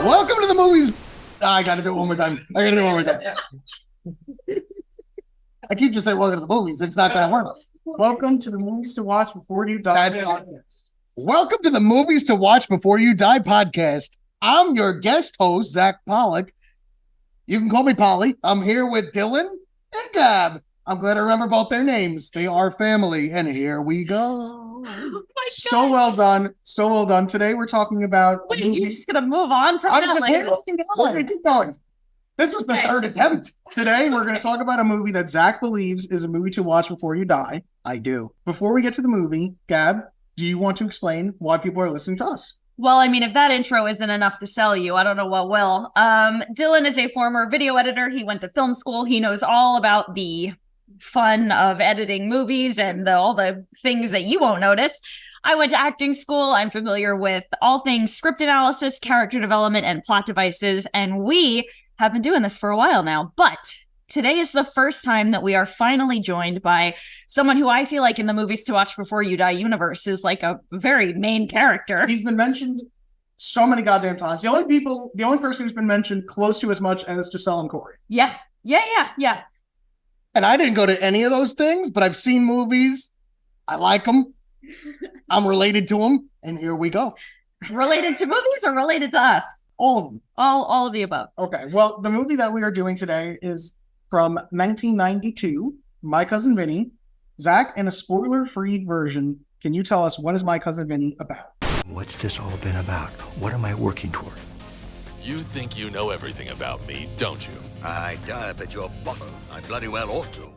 Welcome to the movies. I gotta do it one more time. I keep just saying welcome to the movies. It's not that word. Welcome to the movies to watch before you die podcast. Welcome to the movies to watch before you die podcast. I'm your guest host, Zach Pollock. You can call me Polly. I'm here with Dylan and Gab. I'm glad I remember both their names. They are family. And here we go. Oh So well done. So well done. Today we're talking about... Wait, you're just going to move on from that? Keep going. This was the third attempt. Today we're going to talk about a movie that Zach believes is a movie to watch before you die. I do. Before we get to the movie, Gab, do you want to explain why people are listening to us? Well, I mean, if that intro isn't enough to sell you, I don't know what will. Dylan is a former video editor. He went to film school. He knows all about the fun of editing movies and all the things that you won't notice. I went to acting school. I'm familiar with all things script analysis, character development, and plot devices. And we have been doing this for a while now. But today is the first time that we are finally joined by someone who I feel like in the movies to watch before you die universe is like a very main character. He's been mentioned so many goddamn times. The only person who's been mentioned close to as much as Giselle and Corey. Yeah. And I didn't go to any of those things, but I've seen movies. I like them. I'm related to them. And here we go. Related to movies or related to us? All of them. All of the above. Okay. Well, the movie that we are doing today is from 1992, My Cousin Vinny. Zach, in a spoiler-free version, can you tell us what is My Cousin Vinny about? What's this all been about? What am I working toward? You think you know everything about me, don't you? I dive at your bottom. I bloody well ought to.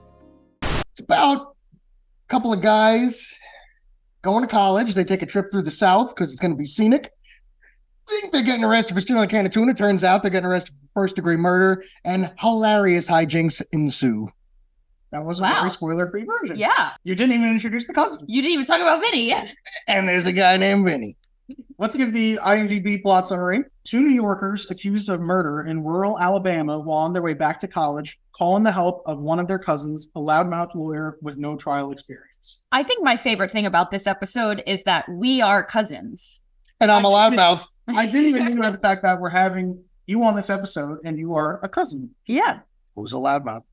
It's about a couple of guys going to college. They take a trip through the South because it's going to be scenic. Think they're getting arrested for stealing a can of tuna. Turns out they're getting arrested for first-degree murder, and hilarious hijinks ensue. That was a very spoiler-free version. Yeah. You didn't even introduce the cousin. You didn't even talk about Vinny yet. And there's a guy named Vinny. Let's give the IMDb plot summary. Two New Yorkers accused of murder in rural Alabama while on their way back to college call in the help of one of their cousins, a loudmouth lawyer with no trial experience. I think my favorite thing about this episode is that we are cousins. And I'm a loudmouth. I didn't even think about the fact that we're having you on this episode and you are a cousin. Yeah. Who's a loudmouth?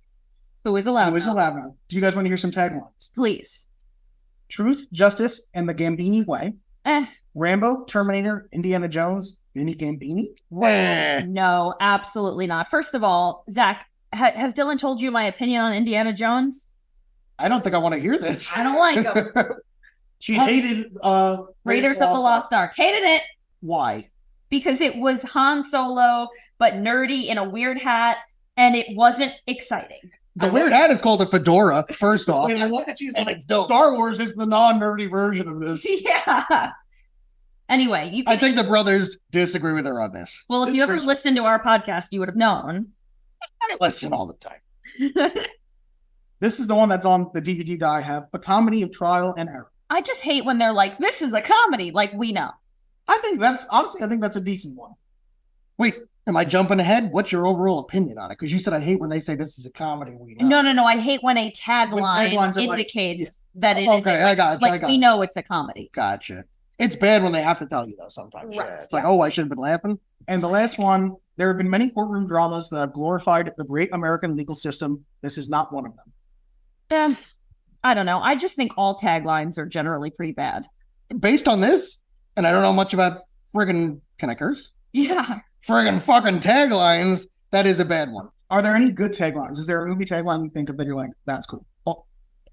Who is a loudmouth? Who is a loudmouth? Do you guys want to hear some taglines? Please. Truth, Justice, and the Gambini Way. Eh. Rambo, Terminator, Indiana Jones, Vinny Gambini? No, absolutely not. First of all, Zach, has Dylan told you my opinion on Indiana Jones? I don't think I want to hear this. I don't like him. She hated Raiders of the Lost Ark. Hated it. Why? Because it was Han Solo, but nerdy in a weird hat, and it wasn't exciting. The weird hat is called a fedora, first off. I love that she's And like, it's dope. Star Wars is the non-nerdy version of this. Yeah. Anyway, I think the brothers disagree with her on this. Well, if you ever listened to our podcast, you would have known. I listen all the time. This is the one that's on the DVD that I have, a comedy of trial and error. I just hate when they're like, this is a comedy, like we know. I think that's a decent one. Wait, am I jumping ahead? What's your overall opinion on it? Because you said I hate when they say this is a comedy. We know. No. I hate when a tagline indicates that it is. Okay, I got you. We know it's a comedy. Gotcha. It's bad when they have to tell you, though, sometimes. Right. Yeah. It's like, oh, I should have been laughing. And the last one, there have been many courtroom dramas that have glorified the great American legal system. This is not one of them. I don't know. I just think all taglines are generally pretty bad. Based on this, and I don't know much about friggin', can I curse? Yeah. Friggin' fucking taglines, that is a bad one. Are there any good taglines? Is there a movie tagline you think of that you're like, that's cool?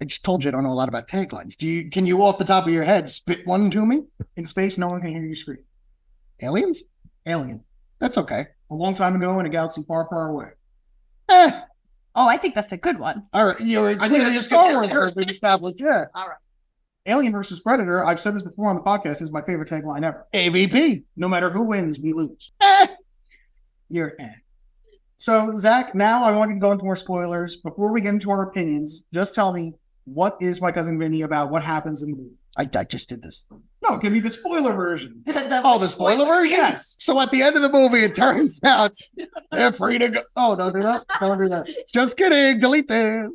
I just told you I don't know a lot about taglines. Can you off the top of your head spit one to me? In space, no one can hear you scream. Aliens? Alien. That's okay. A long time ago in a galaxy far, far away. Oh, I think that's a good one. All right. You're clearly a Star Wars person established. Yeah. All right. Alien versus Predator, I've said this before on the podcast, is my favorite tagline ever. AVP. No matter who wins, we lose. You're So, Zach, now I want you to go into more spoilers. Before we get into our opinions, just tell me, what is My Cousin Vinny about? What happens in the movie? I just did this. No, give me the spoiler version. The spoiler version? Yes. So at the end of the movie, it turns out they're free to go. Oh, don't do that. Don't do that. Just kidding. Delete that.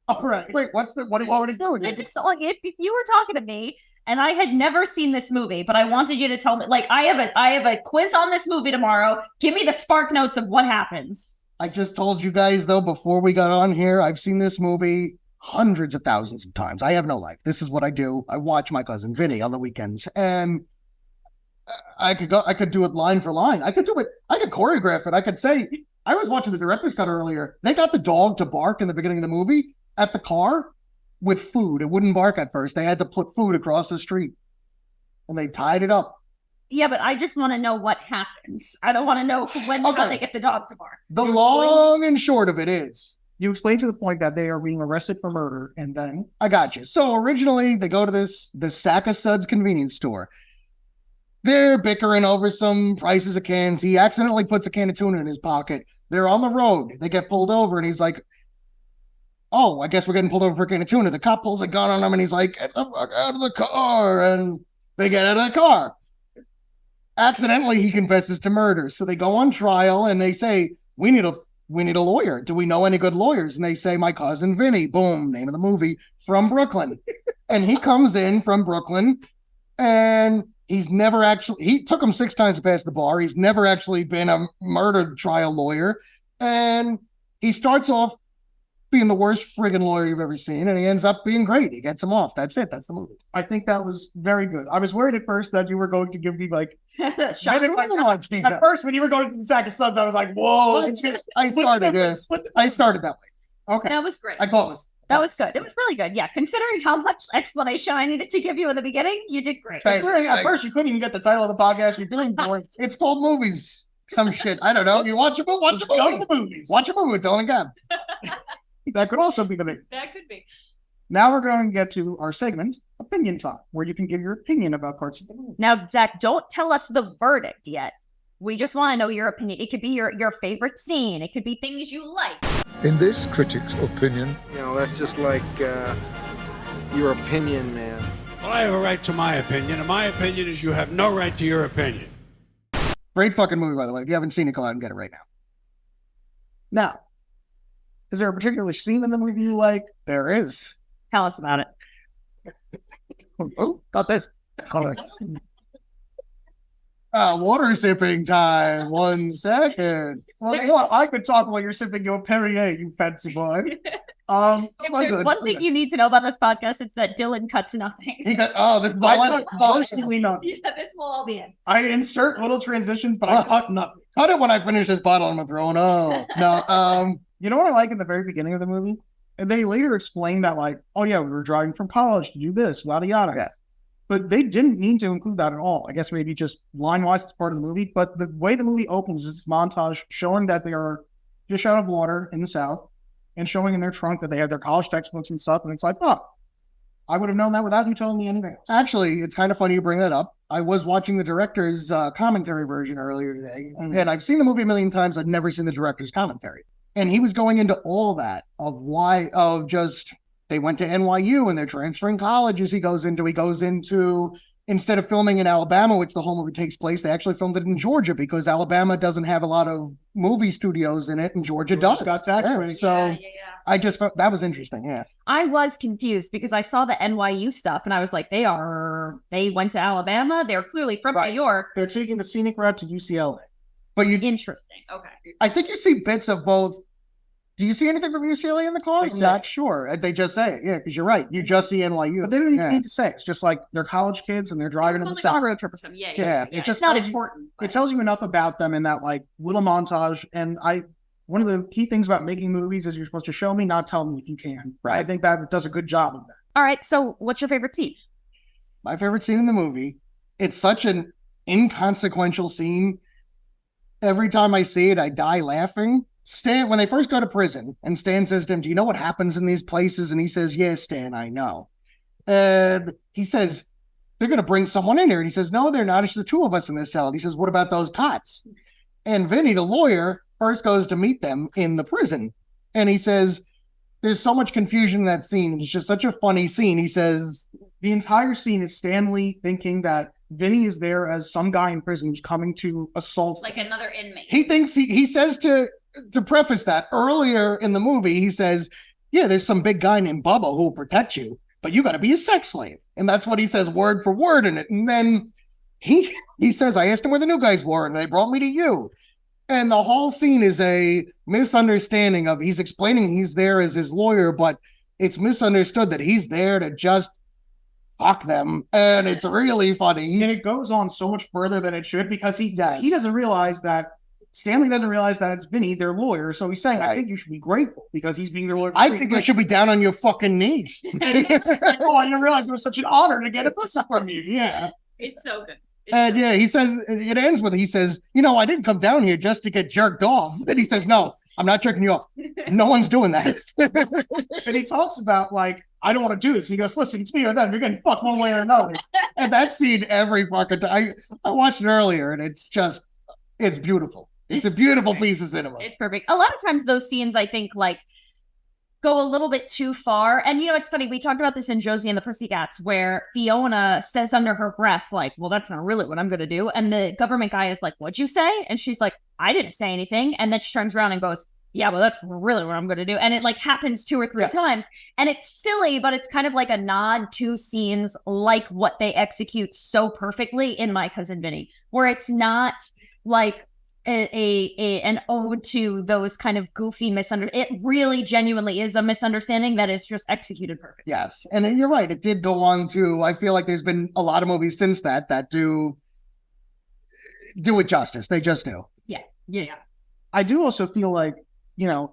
All right. Wait, what do you want me to do? I just felt like if you were talking to me and I had never seen this movie, but I wanted you to tell me, like, I have a quiz on this movie tomorrow. Give me the spark notes of what happens. I just told you guys, though, before we got on here, I've seen this movie hundreds of thousands of times. I have no life. This is what I do. I watch my cousin Vinny on the weekends, and I could do it line for line. I could do it. I could choreograph it. I could say, I was watching the director's cut earlier. They got the dog to bark in the beginning of the movie at the car with food. It wouldn't bark at first. They had to put food across the street, and they tied it up. Yeah, but I just want to know what happens. I don't want to know how they get the dog to bark. The long and short of it is, You explained to the point that they are being arrested for murder, and then I got you. So originally they go to this Sack of Suds convenience store. They're bickering over some prices of cans. He accidentally puts a can of tuna in his pocket. They're on the road. They get pulled over, and he's like, oh, I guess we're getting pulled over for a can of tuna. The cop pulls a gun on him, and he's like, get the fuck out of the car. And they get out of the car. Accidentally, he confesses to murder. So they go on trial, and they say, we need a lawyer. Do we know any good lawyers? And they say, my cousin Vinny, boom, name of the movie, from Brooklyn. And he comes in from Brooklyn, and he took him 6 times to pass the bar. He's never actually been a murder trial lawyer. And he starts off being the worst friggin' lawyer you've ever seen, and he ends up being great. He gets him off. That's it. That's the movie. I think that was very good. I was worried at first that you were going to give me like Shock. at first when you were going to the Sack of Suds, I was like, whoa. I started that way. Okay. That was great. I thought it was. That was good. It was really good. Yeah, considering how much explanation I needed to give you in the beginning, you did great. At first, you couldn't even get the title of the podcast you're doing for it. It's called movies. Some shit. I don't know. You watch a movie. Let's go to the movies. Watch a movie with Dylan and Gab. That could also be the name. That could be. Now we're going to get to our segment, Opinion Time, where you can give your opinion about parts of the movie. Now, Zach, don't tell us the verdict yet. We just want to know your opinion. It could be your favorite scene. It could be things you like. In this critic's opinion, You know, that's just like your opinion, man. Well, I have a right to my opinion, and my opinion is you have no right to your opinion. Great fucking movie, by the way. If you haven't seen it, go out and get it right now. Now, is there a particular scene in the movie you like? There is. Tell us about it. Oh, got this. Water sipping time. 1 second. Well, you know what? I could talk while you're sipping your Perrier, you fancy boy. If there's one thing you need to know about this podcast, it's that Dylan cuts nothing. He got, this is Absolutely not. Yeah, this will all be in. I insert little transitions, but I cut nothing. Cut it when I finish this bottle. I'm gonna throw it. Oh no. You know what I like in the very beginning of the movie? And they later explain that, like, oh yeah, we were driving from college to do this, yada yada. Yes. But they didn't mean to include that at all. I guess maybe just line-wise it's part of the movie. But the way the movie opens is this montage showing that they are fish out of water in the South and showing in their trunk that they have their college textbooks and stuff. And it's like, oh, I would have known that without you telling me anything else. Actually, it's kind of funny you bring that up. I was watching the director's commentary version earlier today, and I've seen the movie a million times. I've never seen the director's commentary. And he was going into all that they went to NYU and they're transferring colleges. He goes into, instead of filming in Alabama, which the whole movie takes place, they actually filmed it in Georgia because Alabama doesn't have a lot of movie studios in it, and Georgia does. Got tax credits. So I just felt that was interesting. Yeah. I was confused because I saw the NYU stuff and I was like, they went to Alabama. They're clearly from New York. They're taking the scenic route to UCLA. But Interesting. Okay. I think you see bits of both. Do you see anything from UCLA in the car? I'm not sure. They just say it. Yeah, because you're right. You just see NYU. But they don't even need to say it. It's just like they're college kids and they're driving in the South. On a road trip or something. Yeah. It's not important. It tells you enough about them in that like little montage. And one of the key things about making movies is you're supposed to show me, not tell me if you can. Right. I think that does a good job of that. All right. So what's your favorite scene? My favorite scene in the movie. It's such an inconsequential scene. Every time I see it, I die laughing. Stan, when they first go to prison, and Stan says to him, do you know what happens in these places? And he says, yes, Stan, I know. And he says, they're going to bring someone in here. And he says, no, they're not. It's the two of us in this cell. And he says, what about those cots? And Vinny, the lawyer, first goes to meet them in the prison. And he says, there's so much confusion in that scene. It's just such a funny scene. He says, the entire scene is Stanley thinking that Vinny is there as some guy in prison who's coming to assault. Like another inmate. He thinks he says to preface that earlier in the movie, he says, yeah, there's some big guy named Bubba who will protect you. but you got to be a sex slave. And that's what he says word for word in it. And then he says, I asked him where the new guys were and they brought me to you. And the whole scene is a misunderstanding of, he's explaining he's there as his lawyer, but it's misunderstood that he's there to just fuck them. And it's really funny. And it goes on so much further than it should, because he doesn't realize that, Stanley doesn't realize that it's Vinny, their lawyer. So he's saying, I think you should be grateful because he's being their lawyer. I think you should be down on your fucking knees. It's like, oh, I didn't realize it was such an honor to get a pussy from you. Yeah. It's so good. And yeah, he says, it ends with, he says, I didn't come down here just to get jerked off. And he says, no, I'm not jerking you off. No one's doing that. And he talks about, like, I don't want to do this. He goes, listen, it's me or them. You're getting fucked one way or another. And that scene every fucking time. I watched it earlier and it's beautiful. It's a beautiful piece of cinema. It's perfect. A lot of times those scenes, I think, like, go a little bit too far. And, it's funny. We talked about this in Josie and the Pussycats, where Fiona says under her breath, like, well, that's not really what I'm going to do. And the government guy is like, what'd you say? And she's like, I didn't say anything. And then she turns around and goes, yeah, well, that's really what I'm going to do. And it, like, happens 2 or 3 times. And it's silly, but it's kind of like a nod to scenes like what they execute so perfectly in My Cousin Vinny, where it's not like an ode to those kind of goofy misunderstandings. It really genuinely is a misunderstanding that is just executed perfectly. Yes. And you're right. It did go on to, I feel like there's been a lot of movies since that do it justice. They just do. Yeah. I do also feel like,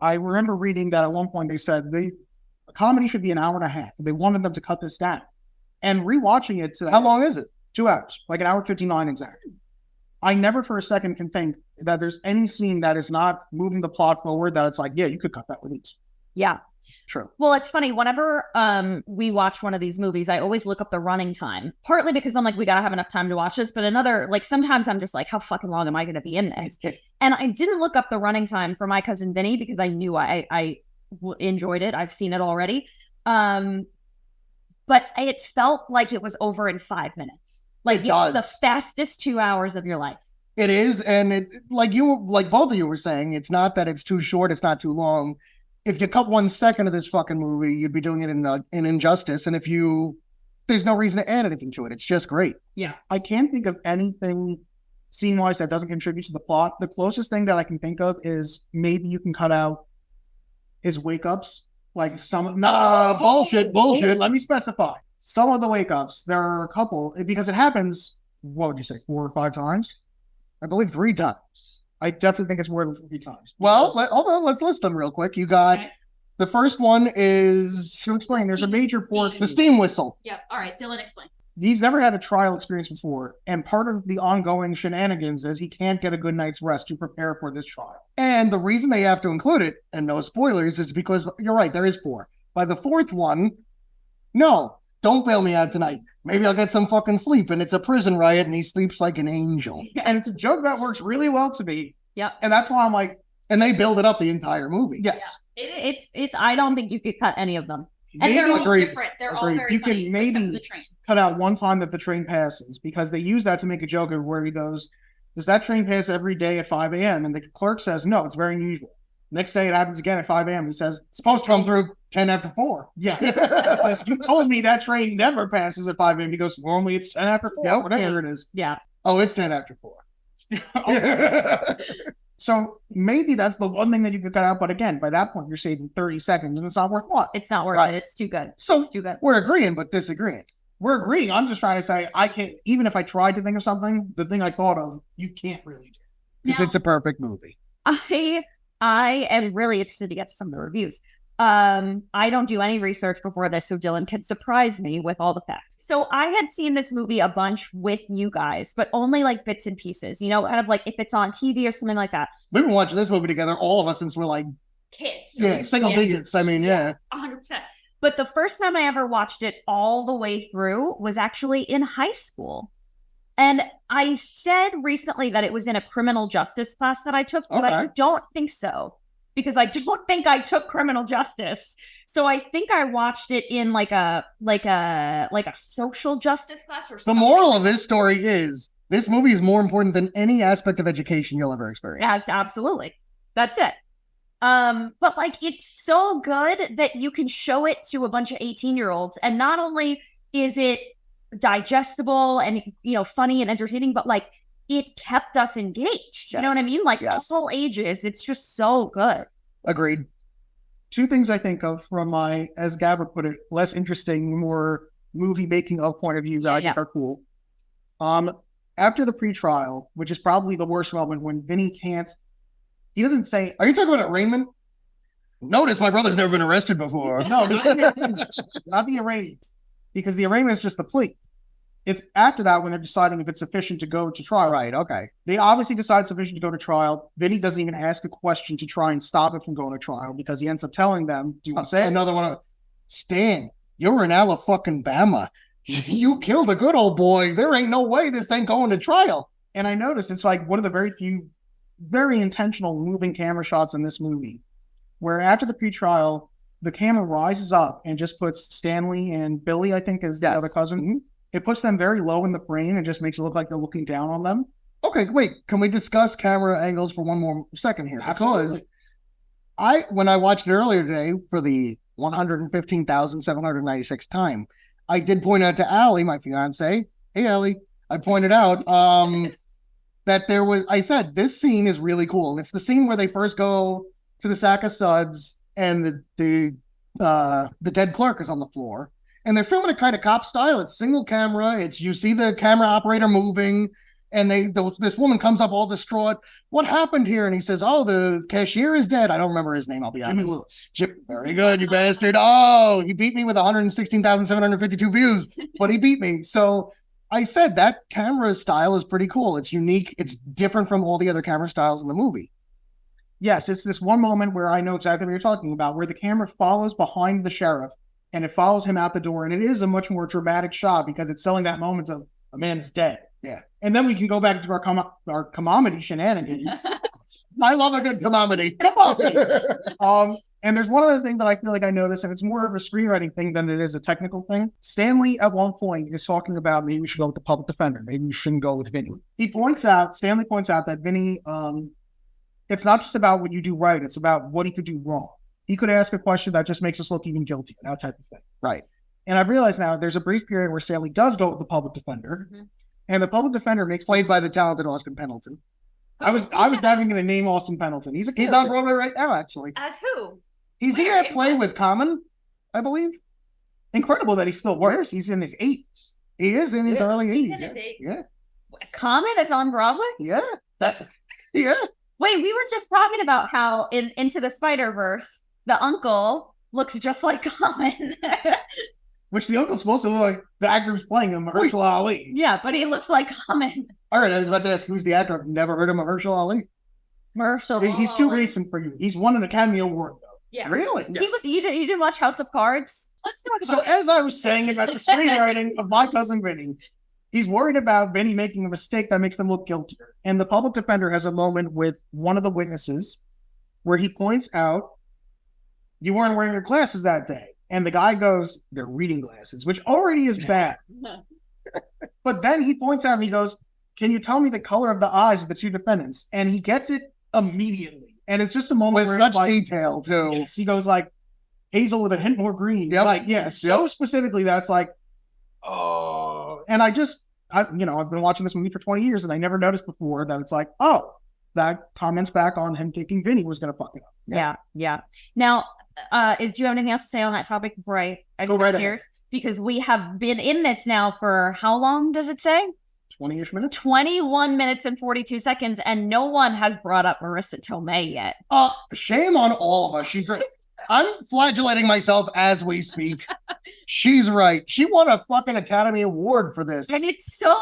I remember reading that at one point they said a comedy should be an hour and a half. They wanted them to cut this down. And rewatching it. How long is it? 2 hours, like an hour 59 exactly. I never for a second can think that there's any scene that is not moving the plot forward that it's like, yeah, you could cut that with ease. Yeah. True. Well, it's funny. Whenever we watch one of these movies, I always look up the running time, partly because I'm like, we got to have enough time to watch this. But sometimes I'm just like, how fucking long am I going to be in this? And I didn't look up the running time for My Cousin Vinny because I knew I enjoyed it. I've seen it already. But it felt like it was over in 5 minutes. Like the fastest 2 hours of your life. It is. And it, like both of you were saying, it's not that it's too short. It's not too long. If you cut 1 second of this fucking movie, you'd be doing it in injustice. And there's no reason to add anything to it. It's just great. Yeah. I can't think of anything scene-wise that doesn't contribute to the plot. The closest thing that I can think of is maybe you can cut out his wake-ups. Like bullshit. Let me specify. Some of the wake-ups, there are a couple, because it happens, what would you say, 4 or 5 times? I believe 3 times. I definitely think it's more than 3 times. Well, hold on. Let's list them real quick. You got the first one is... To explain, there's a major port. The steam whistle. Yep. All right. Dylan, explain. He's never had a trial experience before. And part of the ongoing shenanigans is he can't get a good night's rest to prepare for this trial. And the reason they have to include it, and no spoilers, is because, you're right, there is 4. By the 4th one, no, don't bail me out tonight. Maybe I'll get some fucking sleep. And it's a prison riot and he sleeps like an angel. And it's a joke that works really well to me. Yep. And that's why I'm like... And they build it up the entire movie. Yes. Yeah. It's I don't think you could cut any of them. And they're all different. They're all very you funny. can maybe cut out one time that the train passes, because they use that to make a joke of where he goes, does that train pass every day at 5 a.m.? And the clerk says, no, it's very unusual. Next day it happens again at 5 a.m. He says, it's supposed to come through 10 after 4. Yeah. You told me that train never passes at 5 a.m. He goes, normally it's 10 after 4, yep. Whatever it is. Yeah. Oh, it's 10 after 4. So maybe that's the one thing that you could cut out. But again, by that point, you're saving 30 seconds and it's not worth what? It's not worth it. It's too good. So it's too good. We're agreeing, but disagreeing. We're agreeing. I'm just trying to say, I can't, even if I tried to think of something, the thing I thought of, you can't really do. Because it's a perfect movie. I am really interested to get to some of the reviews. I don't do any research before this, so Dylan can surprise me with all the facts. So I had seen this movie a bunch with you guys, but only like bits and pieces, kind of like if it's on TV or something like that. We've been watching this movie together, all of us, since we're like kids. Yeah, single digits. I mean, yeah. 100%. But the first time I ever watched it all the way through was actually in high school. And I said recently that it was in a criminal justice class that I took, but I don't think so. Because I don't think I took criminal justice. So I think I watched it in like a social justice class or something. The moral of this story is this movie is more important than any aspect of education you'll ever experience. Yeah, absolutely. That's it. But like it's so good that you can show it to a bunch of 18-year-olds, and not only is it digestible and funny and entertaining, but like it kept us engaged. You know what I mean? Like all ages. It's just so good. Agreed. Two things I think of from my, as Gabber put it, less interesting, more movie making of point of view that I think are cool. After the pre-trial, which is probably the worst moment when Vinny he doesn't say, are you talking about arraignment? Notice my brother's never been arrested before. No, not the arraignment, because the arraignment is just the plea. It's after that when they're deciding if it's sufficient to go to trial. Right, okay. They obviously decide sufficient to go to trial. Vinny doesn't even ask a question to try and stop it from going to trial because he ends up telling them, do you want to say it? Another one. Stan, you're in Alabama. You killed a good old boy. There ain't no way this ain't going to trial. And I noticed it's like one of the very few, very intentional moving camera shots in this movie, where after the pre-trial, the camera rises up and just puts Stanley and Billie, I think is the other cousin. Mm-hmm. It puts them very low in the frame and just makes it look like they're looking down on them. Okay, wait. Can we discuss camera angles for one more second here? Absolutely. Because when I watched it earlier today for the 115,796th time, I did point out to Allie, my fiance. Hey, Allie. I pointed out that I said, this scene is really cool. And it's the scene where they first go to the sack of suds and the dead clerk is on the floor. And they're filming it kind of cop style. It's single camera. You see the camera operator moving, and this woman comes up all distraught. What happened here? And he says, "Oh, the cashier is dead." I don't remember his name. I'll be honest. Very good, you bastard. Oh, he beat me with 116,752 views, but he beat me. So I said that camera style is pretty cool. It's unique. It's different from all the other camera styles in the movie. Yes, it's this one moment where I know exactly what you're talking about, where the camera follows behind the sheriff. And it follows him out the door, and it is a much more dramatic shot because it's selling that moment of a man is dead. Yeah. And then we can go back to our comedy shenanigans. I love a good comedy. Come on. And there's one other thing that I feel like I noticed, and it's more of a screenwriting thing than it is a technical thing. Stanley, at one point, is talking about maybe we should go with the public defender. Maybe we shouldn't go with Vinny. Stanley points out that Vinny, it's not just about what you do right. It's about what he could do wrong. He could ask a question that just makes us look even guiltier, that type of thing. Right. And I've realized now there's a brief period where Stanley does go with the public defender, and the public defender played by the talented Austin Pendleton. I was having to name Austin Pendleton. He's on Broadway right now, actually. As who? He's in that play with Common, I believe. Incredible that he still works. He's in his 80s. He is in his early 80s. He's in his 80s. Yeah. Common is on Broadway? Yeah. Yeah. Wait, we were just talking about how in Into the Spider-Verse, the uncle looks just like Common. Which the uncle's supposed to look like the actor who's playing him, Mahershala Ali. Yeah, but he looks like Common. All right, I was about to ask, who's the actor? I've never heard of Mahershala Ali. He's too recent for you. He's won an Academy Award, though. Yeah. Really? Yes. You didn't watch House of Cards? Let's talk about So as I was saying about the screenwriting of My Cousin Vinny, he's worried about Vinny making a mistake that makes them look guiltier. And the public defender has a moment with one of the witnesses where he points out, you weren't wearing your glasses that day. And the guy goes, they're reading glasses, which already is bad. But then he points out and he goes, can you tell me the color of the eyes of the two defendants? And he gets it immediately. And it's just a moment with where such detail, too. Yes, he goes like, hazel with a hint more green. Yep. Like, yes, so specifically that's like, oh. And I've been watching this movie for 20 years and I never noticed before that it's like, oh, that comments back on him thinking Vinny was going to fuck it up. Yeah. Now, do you have anything else to say on that topic before I go right ahead? Because we have been in this now for how long does it say? 20-ish minutes? 21 minutes and 42 seconds, and no one has brought up Marissa Tomei yet. Shame on all of us. She's right. I'm flagellating myself as we speak. She's right. She won a fucking Academy Award for this. And it's so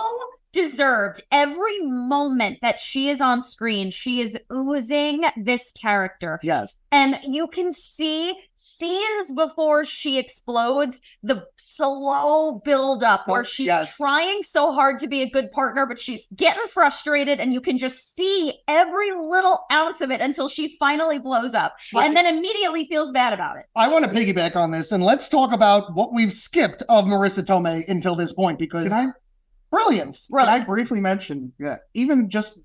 deserved. Every moment that she is on screen, she is oozing this character. Yes. And you can see scenes before she explodes, the slow build up where she's trying so hard to be a good partner, but she's getting frustrated, and you can just see every little ounce of it until she finally blows up and then immediately feels bad about it. I want to piggyback on this, and let's talk about what we've skipped of Marissa Tomei until this point, because Brilliance. Can I briefly mention, even just,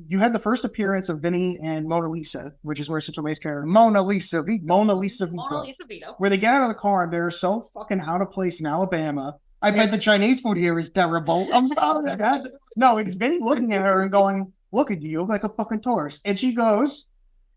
you had the first appearance of Vinny and Mona Lisa, which is Marissa Tomei's character. Mona Lisa Vito. Where they get out of the car and they're so fucking out of place in Alabama. I bet the Chinese food here is terrible. I'm sorry. No, it's Vinny looking at her and going, look at you, you look like a fucking tourist. And she goes,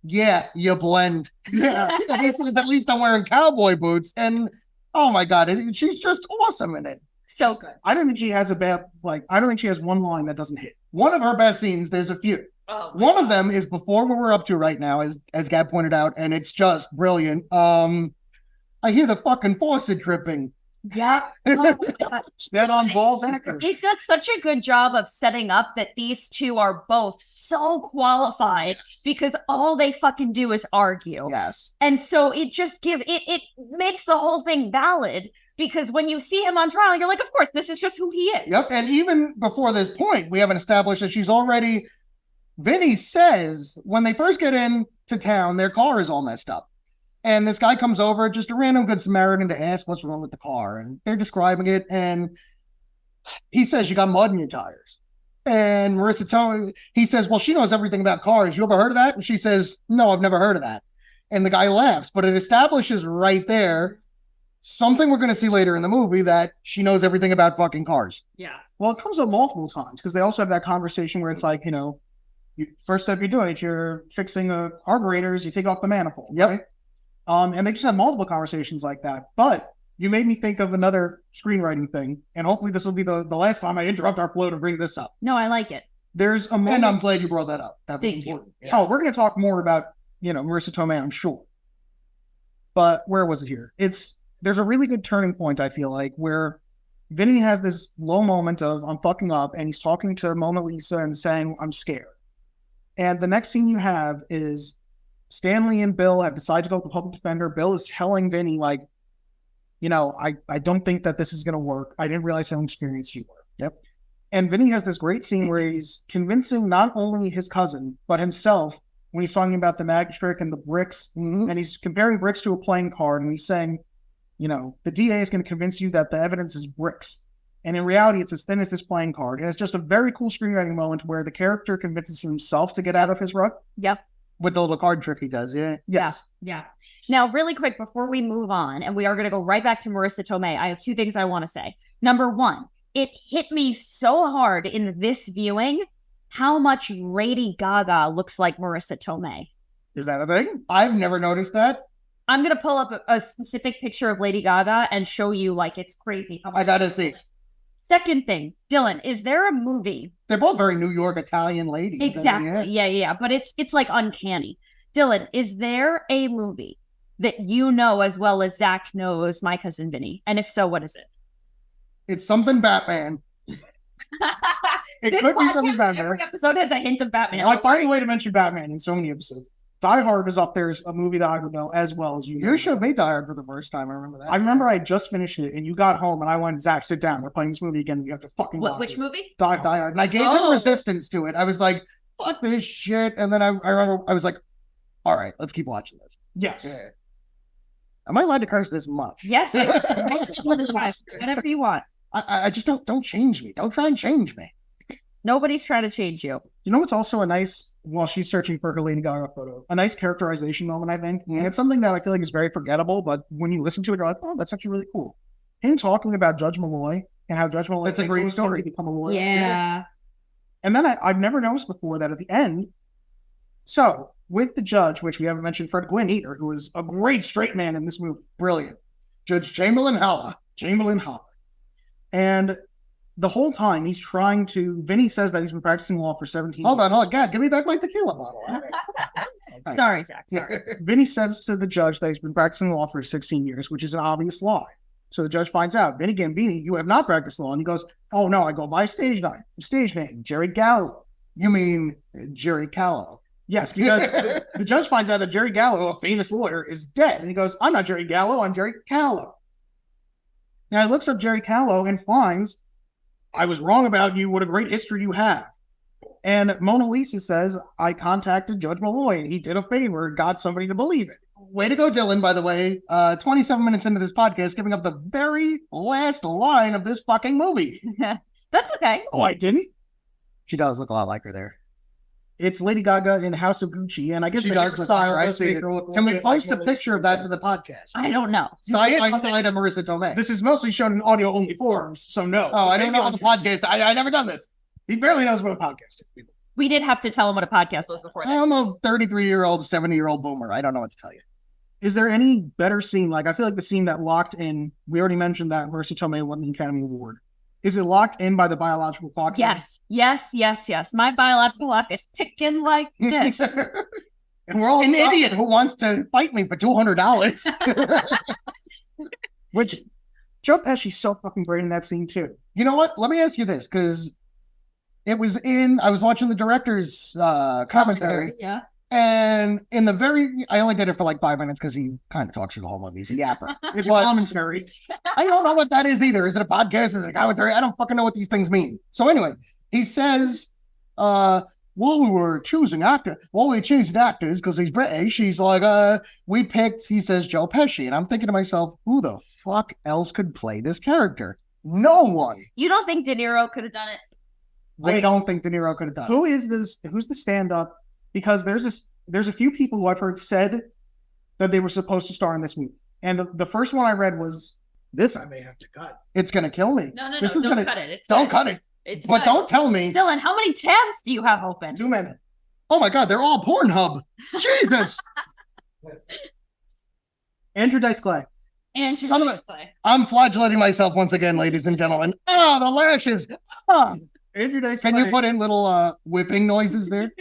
yeah, you blend. yeah. This is, at least I'm wearing cowboy boots. And oh my God, she's just awesome in it. So good. I don't think she has I don't think she has one line that doesn't hit. One of her best scenes, there's a few. One of them is before what we're up to right now, as Gab pointed out, and it's just brilliant. I hear the fucking faucet dripping. Yeah. Oh Dead on balls actors. It does such a good job of setting up that these two are both so qualified because all they fucking do is argue. Yes. And so it just it makes the whole thing valid because when you see him on trial, you're like, of course, this is just who he is. Yep. And even before this point, we haven't established that she's already, Vinny says when they first get into town, their car is all messed up. And this guy comes over, just a random good Samaritan, to ask what's wrong with the car. And they're describing it. And he says, you got mud in your tires. And Marissa Tomei, he says, well, she knows everything about cars. You ever heard of that? And she says, no, I've never heard of that. And the guy laughs. But it establishes right there something we're going to see later in the movie, that she knows everything about fucking cars. Yeah. Well, it comes up multiple times because they also have that conversation where it's like, first step you're doing it, you're fixing carburetors, you take off the manifold. Yep. Right? And they just have multiple conversations like that. But you made me think of another screenwriting thing, and hopefully this will be the last time I interrupt our flow to bring this up. No, I like it. There's a moment. And I'm glad you brought that up. That was Thank important. you. Oh, we're going to talk more about, Marissa Tomei, I'm sure. But where was it here? There's a really good turning point, I feel like, where Vinny has this low moment of, I'm fucking up, and he's talking to Mona Lisa and saying, I'm scared. And the next scene you have is Stanley and Bill have decided to go with the public defender. Bill is telling Vinny, like, I don't think that this is going to work. I didn't realize how experienced you were. Yep. And Vinny has this great scene where he's convincing not only his cousin, but himself, when he's talking about the magic trick and the bricks, and he's comparing bricks to a playing card, and he's saying, the DA is going to convince you that the evidence is bricks. And in reality, it's as thin as this playing card. And it's just a very cool screenwriting moment where the character convinces himself to get out of his rut. Yep. With the little card trick he does, yeah. Yes. Yeah. Now, really quick, before we move on, and we are going to go right back to Marissa Tomei, I have two things I want to say. Number one, it hit me so hard in this viewing how much Lady Gaga looks like Marissa Tomei. Is that a thing? I've never noticed that. I'm going to pull up a specific picture of Lady Gaga and show you, like, it's crazy. I got to see. Second thing, Dylan, is there a movie? They're both very New York Italian ladies. Exactly. I mean, Yeah. But it's like uncanny. Dylan, is there a movie that you know as well as Zach knows My Cousin Vinny? And if so, what is it? It's something Batman. It could be something Batman. Every episode has a hint of Batman. I find a way to mention Batman in so many episodes. Die Hard is up there as a movie that I would know as well as you. You showed me Die Hard for the first time. I remember that. I remember I just finished it, and you got home, and I went, Zach, sit down. We're playing this movie again. You have to fucking watch Which it. movie? Die Die Hard. And I gave him resistance to it. I was like, fuck this shit. And then I remember I was like, all right, let's keep watching this. Yes. Yeah. Am I allowed to curse this much? Yes. Whatever you want. I just don't change me. Don't try and change me. Nobody's trying to change you. You know what's also a nice, while she's searching for her Lady Gaga photo, a nice characterization moment, I think. And it's something that I feel like is very forgettable, but when you listen to it, you're like, oh, that's actually really cool. Him talking about Judge Malloy and how Judge Malloy... That's a great story. To become a lawyer. Yeah. And then I've never noticed before that at the end, so with the judge, which we haven't mentioned Fred Gwynn either, who is a great straight man in this movie. Brilliant. Judge Chamberlain Howard. And the whole time he's trying to, Vinny says that he's been practicing law for 17 years. Hold on. God, give me back my tequila bottle. Sorry, Zach. Sorry. Vinny says to the judge that he's been practicing law for 16 years, which is an obvious lie. So the judge finds out, Vinny Gambini, you have not practiced law. And he goes, oh no, I go by stage name, Jerry Gallo. You mean Jerry Callow? Yes, because the judge finds out that Jerry Gallo, a famous lawyer, is dead. And he goes, I'm not Jerry Gallo, I'm Jerry Callow. Now he looks up Jerry Callow and finds, I was wrong about you, what a great history you have. And Mona Lisa says, I contacted Judge Malloy. He did a favor, got somebody to believe it. Way to go, Dylan, by the way. 27 minutes into this podcast, giving up the very last line of this fucking movie. That's okay. Oh, I didn't? She does look a lot like her there. It's Lady Gaga in House of Gucci, and I guess She the does look like hairstyle her. I does see make it. her look a Can we little bit post a like picture of that to the podcast? I don't know. Side by side of Marissa Tomei. This is mostly shown in audio-only forms, so no. Oh, I don't know how the podcast. I never done this. He barely knows what a podcast is. We did have to tell him what a podcast was before this. I'm a 33-year-old, 70-year-old boomer. I don't know what to tell you. Is there any better scene? Like, I feel like the scene that locked in, we already mentioned that Marissa Tomei won the Academy Award. Is it locked in by the biological clock? Yes. My biological clock is ticking like this. And we're all An idiot who wants to fight me for $200. Which Joe Pesci's so fucking great in that scene too. You know what? Let me ask you this, because I was watching the director's commentary. Yeah. And I only did it for like 5 minutes because he kind of talks through the whole movie. He's a yapper. It's a commentary. I don't know what that is either. Is it a podcast? Is it a commentary? I don't fucking know what these things mean. So anyway, he says, while we choosing actors because he's British, he's like, he says Joe Pesci. And I'm thinking to myself, who the fuck else could play this character? No one. You don't think De Niro could have done it? I don't think De Niro could have done it. Who is this? Who's the stand-up? Because there's a few people who I've heard said that they were supposed to star in this movie. And the first one I read was, this I may have to cut. It's going to kill me. No, This is don't gonna- cut it. Don't cut it. It's But good. don't tell me. Dylan, how many tabs do you have open? Too many. Oh my God, they're all Pornhub. Jesus. Andrew Dice Clay. And Son of a- I'm flagellating myself once again, ladies and gentlemen. Ah, the lashes. Ah. Andrew Dice Can Clay. you put in little whipping noises there?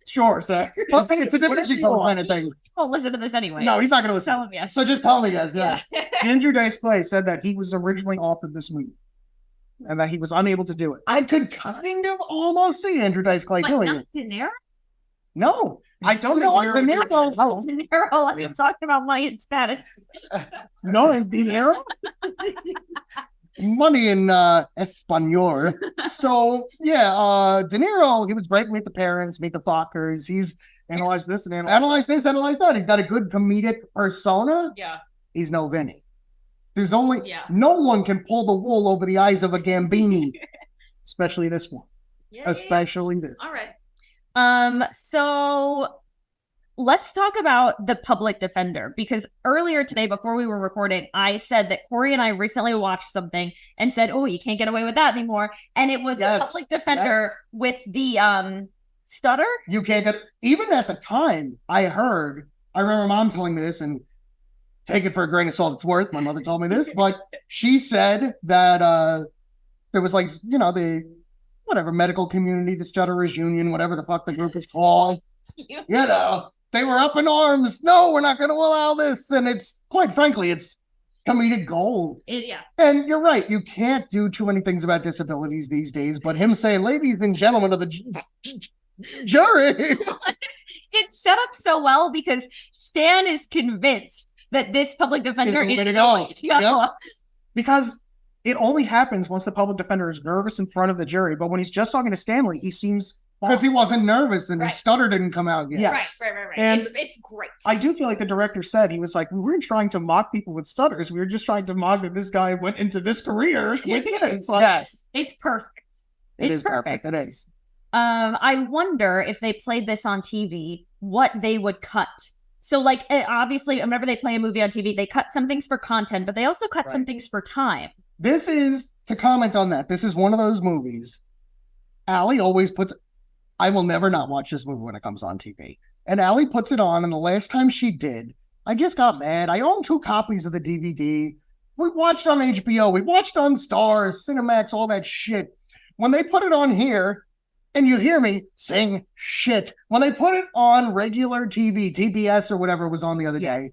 Sure, Zach. Well, it's a different Whatever you want. kind of thing. Oh, listen to this anyway. No, he's not going to listen. Tell him yes. So just tell me, guys. Yeah. Andrew Dice Clay said that he was originally offered this movie and that he was unable to do it. I could kind of almost see Andrew Dice Clay But doing not it. De Niro? No, I don't know. The Niro. De Niro, I'm talking about money in Spanish. No, De Niro? Money in Espanol. So yeah, De Niro, he was great. Meet the parents, meet the Fockers. He's Analyze this and analyze this, analyze that. He's got a good comedic persona. Yeah. He's no Vinny. There's only Yeah. no one can pull the wool over the eyes of a Gambini. especially this one. Especially this. All right. So let's talk about the public defender, because earlier today, before we were recording, I said that Corey and I recently watched something and said, "Oh, you can't get away with that anymore," and it was the public defender with the stutter. You can't get, even at the time, I remember mom telling me this, and take it for a grain of salt it's worth. My mother told me this, but she said that there was like, the whatever medical community, the stutterers union, whatever the fuck the group is called, they were up in arms. No, we're not going to allow this. And it's, quite frankly, it's comedic gold. Yeah. And you're right. You can't do too many things about disabilities these days, but him saying, ladies and gentlemen of the jury. It's set up so well because Stan is convinced that this public defender Is the is way to go. Yep. Because it only happens once the public defender is nervous in front of the jury. But when he's just talking to Stanley, he seems Because he wasn't nervous and Right. his stutter didn't come out yet. Yes. Right. And it's great. I do feel like the director said, he was like, we weren't trying to mock people with stutters. We were just trying to mock that this guy went into this career with this. Like, Yes. It's perfect. It It's is perfect. It is. I wonder if they played this on TV, what they would cut. So, like, obviously, whenever they play a movie on TV, they cut some things for content, but they also cut some things for time. This is, to comment on that, this is one of those movies. Allie always puts, I will never not watch this movie when it comes on TV. And Allie puts it on, and the last time she did, I just got mad. I own 2 copies of the DVD. We watched on HBO. We watched on Stars, Cinemax, all that shit. When they put it on here, and you hear me saying shit, when they put it on regular TV, TBS or whatever was on the other day,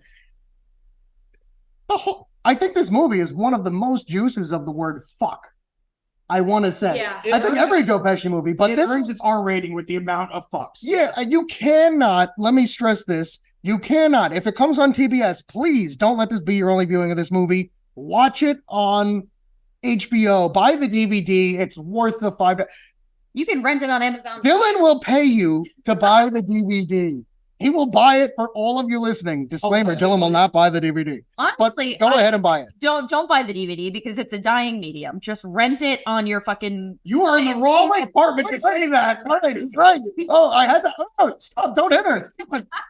I think this movie is one of the most uses of the word fuck. I want to say. Yeah. I think every Joe Pesci movie, but it this earns its R rating with the amount of fucks. yeah, you cannot, let me stress this, you cannot, if it comes on TBS, please don't let this be your only viewing of this movie. Watch it on HBO, buy the DVD, it's worth the $5. You can rent it on Amazon. Dylan will pay you to buy the DVD. He will buy it for all of you listening. Disclaimer: Dylan will not buy the DVD. Honestly, but go ahead and buy it. Don't buy the DVD because it's a dying medium. Just rent it on your fucking. You are in the wrong apartment to say that. Right, he's right. Oh, I had to. Oh, stop! Don't hit her.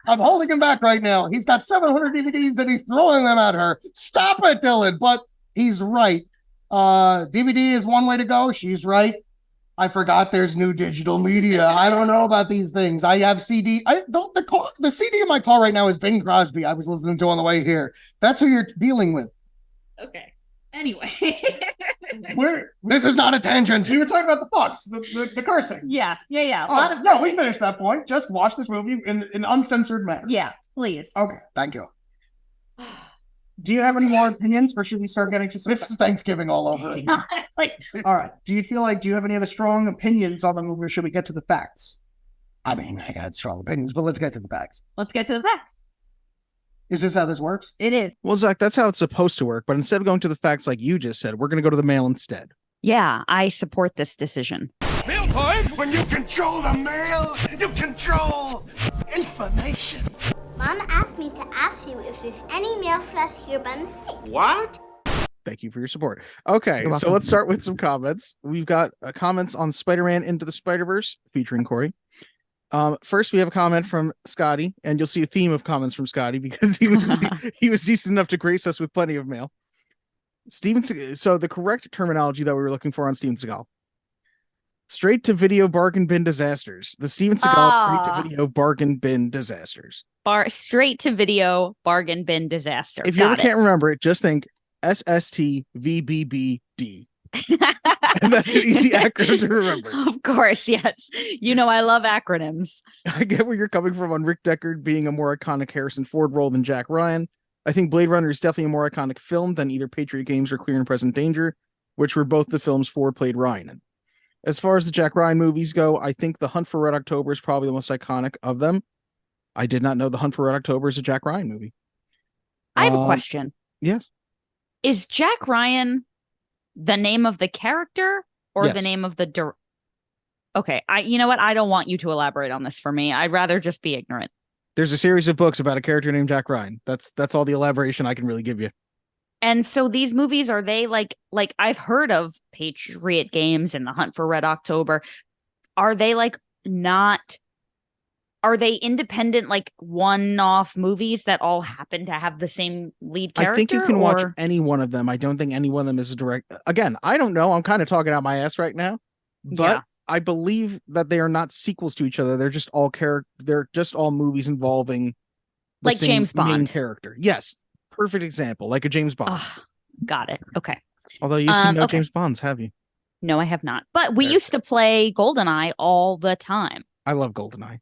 I'm holding him back right now. He's got 700 DVDs and he's throwing them at her. Stop it, Dylan. But he's right. DVD is one way to go. She's right. I forgot there's new digital media. I don't know about these things. I have CD. The CD in my car right now is Bing Crosby. I was listening to on the way here. That's who you're dealing with. Okay. Anyway. This is not a tangent. You were talking about the Fox, the cursing. Yeah. No, we finished that point. Just watch this movie in an uncensored manner. Yeah, please. Okay. Thank you. Do you have any more opinions, or should we start getting to some? This is Thanksgiving all over again. All right. Do you have any other strong opinions on the movie, or should we get to the facts? I mean, I got strong opinions, but let's get to the facts. Let's get to the facts. Is this how this works? It is. Well, Zach, that's how it's supposed to work. But instead of going to the facts like you just said, we're going to go to the mail instead. Yeah, I support this decision. Mail time! When you control the mail, you control information. Mom asked me to ask you if there's any mail for us here by mistake. What? Thank you for your support. Okay, so let's start with some comments. We've got comments on Spider-Man Into the Spider-Verse featuring Corey. First, we have a comment from Scotty, and you'll see a theme of comments from Scotty because he was decent enough to grace us with plenty of mail. So the correct terminology that we were looking for on Steven Seagal. Straight to video bargain bin disasters. The Steven Seagal straight to video bargain bin disasters. Straight to video bargain bin disaster. If you ever can't remember it, just think SSTVBBD. And that's an easy acronym to remember. Of course, yes. You know I love acronyms. I get where you're coming from on Rick Deckard being a more iconic Harrison Ford role than Jack Ryan. I think Blade Runner is definitely a more iconic film than either Patriot Games or Clear and Present Danger, which were both the films Ford played Ryan in. As far as the Jack Ryan movies go, I think The Hunt for Red October is probably the most iconic of them. I did not know The Hunt for Red October is a Jack Ryan movie. I have a question. Yes. Is Jack Ryan the name of the character or Yes. the name of the Okay, you know what? I don't want you to elaborate on this for me. I'd rather just be ignorant. There's a series of books about a character named Jack Ryan. That's all the elaboration I can really give you. And so these movies, are they like I've heard of Patriot Games and The Hunt for Red October. Are they are they independent, like one-off movies that all happen to have the same lead character? I think you can watch any one of them. I don't think any one of them is a direct. Again, I don't know. I'm kind of talking out my ass right now, but Yeah. I believe that they are not sequels to each other. They're just all They're just all movies involving the Like same James main Bond. character. Yes, perfect example, like a James Bond. Got it. Okay. Although you've seen no okay. James Bonds, have you? No, I have not. But we used to play GoldenEye all the time. I love GoldenEye.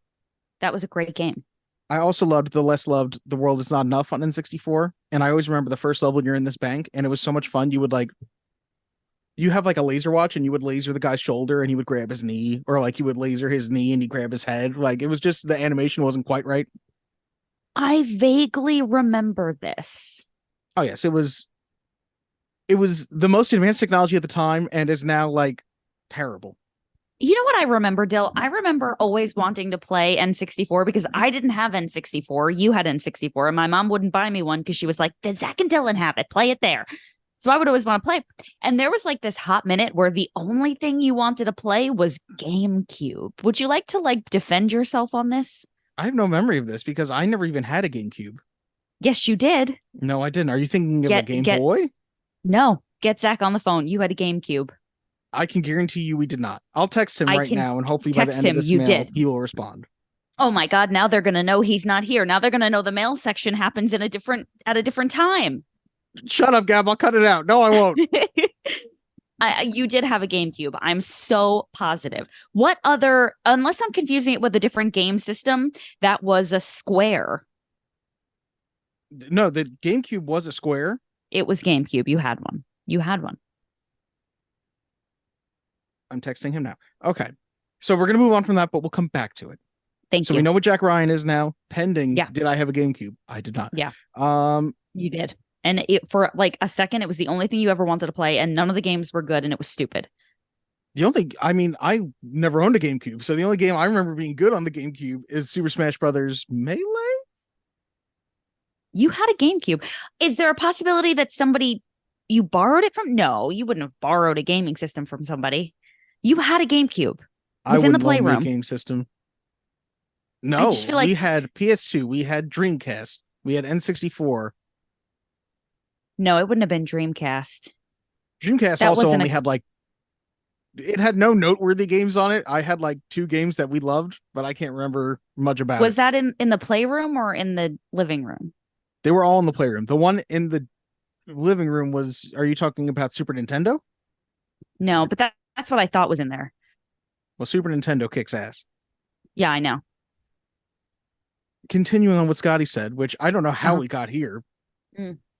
That was a great game. I also loved the less loved The World Is Not Enough on N64. And I always remember the first level when you're in this bank, and it was so much fun. You have like a laser watch, and you would laser the guy's shoulder and he would grab his knee, or like you would laser his knee and he'd grab his head. Like it was just the animation wasn't quite right. I vaguely remember this. Oh yes, it was the most advanced technology at the time and is now like terrible. You know what I remember, Dill? I remember always wanting to play N64 because I didn't have N64. You had N64, and my mom wouldn't buy me one because she was like, "Did Zach and Dylan have it? Play it there." So I would always want to play. And there was like this hot minute where the only thing you wanted to play was GameCube. Would you like to defend yourself on this? I have no memory of this because I never even had a GameCube. Yes, you did. No, I didn't. Are you thinking of a Game Boy? No, get Zach on the phone. You had a GameCube. I can guarantee you we did not. I'll text him I right can now, and hopefully by the text end of him this you mail, did. he will respond. Oh my God, now they're going to know he's not here. Now they're going to know the mail section happens at a different time. Shut up, Gab. I'll cut it out. No, I won't. You did have a GameCube. I'm so positive. What other, unless I'm confusing it with a different game system, that was a square. No, the GameCube was a square. It was GameCube. You had one. You had one. I'm texting him now. Okay. So we're going to move on from that, but we'll come back to it. Thank So you. we know what Jack Ryan is now. Pending. Yeah. Did I have a GameCube? I did not. Yeah. You did. And for like a second, it was the only thing you ever wanted to play, and none of the games were good, and it was stupid. I never owned a GameCube, so the only game I remember being good on the GameCube is Super Smash Brothers Melee. You had a GameCube. Is there a possibility that you borrowed it from? No, you wouldn't have borrowed a gaming system from somebody. You had a GameCube. It was in the playroom. Game system. No, I just feel like we had PS2, we had Dreamcast, we had N64. No, it wouldn't have been Dreamcast. Dreamcast That also wasn't only had it had no noteworthy games on it. I had 2 games that we loved, but I can't remember much about it. Was that in the playroom or in the living room? They were all in the playroom. The one in the living room are you talking about Super Nintendo? No, but that's what I thought was in there. Well, Super Nintendo kicks ass. Yeah, I know. Continuing on what Scotty said, which I don't know how we got here.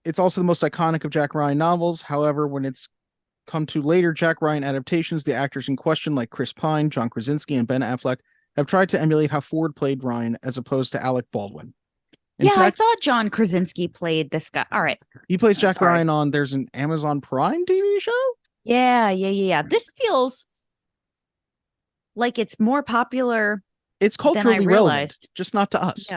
It's also the most iconic of Jack Ryan novels. However, when it's come to later Jack Ryan adaptations, the actors in question, like Chris Pine, John Krasinski, and Ben Affleck, have tried to emulate how Ford played Ryan as opposed to Alec Baldwin. In fact, I thought John Krasinski played this guy. All right. He plays Jack Ryan on, there's an Amazon Prime TV show? Yeah. This feels like it's more popular. It's culturally relevant, just not to us.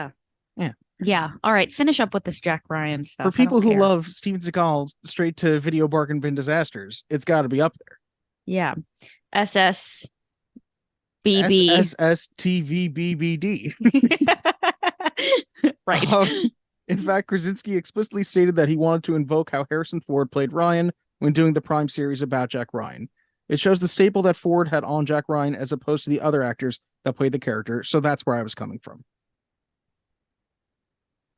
Yeah. All right. Finish up with this Jack Ryan stuff. For people who love Steven Seagal straight to video bargain bin disasters, it's got to be up there. Yeah. SSBB. SSTVBBD. Right. In fact, Krasinski explicitly stated that he wanted to invoke how Harrison Ford played Ryan when doing the Prime series about Jack Ryan. It shows the staple that Ford had on Jack Ryan as opposed to the other actors that played the character. So that's where I was coming from.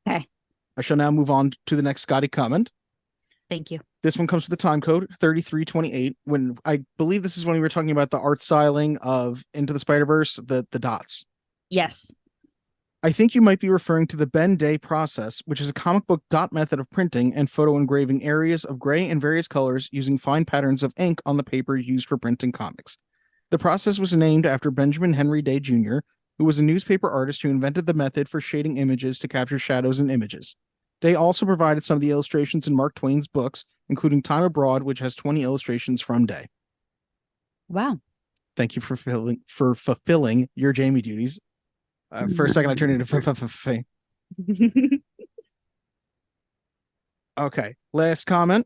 Okay. I shall now move on to the next Scotty comment. Thank you. This one comes with the time code 3328. When I believe this is when we were talking about the art styling of Into the Spider-Verse, the dots. Yes. I think you might be referring to the Ben Day process, which is a comic book dot method of printing and photo engraving areas of gray and various colors using fine patterns of ink on the paper used for printing comics. The process was named after Benjamin Henry Day Jr., who was a newspaper artist who invented the method for shading images to capture shadows in images. Day also provided some of the illustrations in Mark Twain's books, including Time Abroad, which has 20 illustrations from Day. Wow. Thank you for fulfilling your Jamie duties. For a second, I turned into Okay, last comment.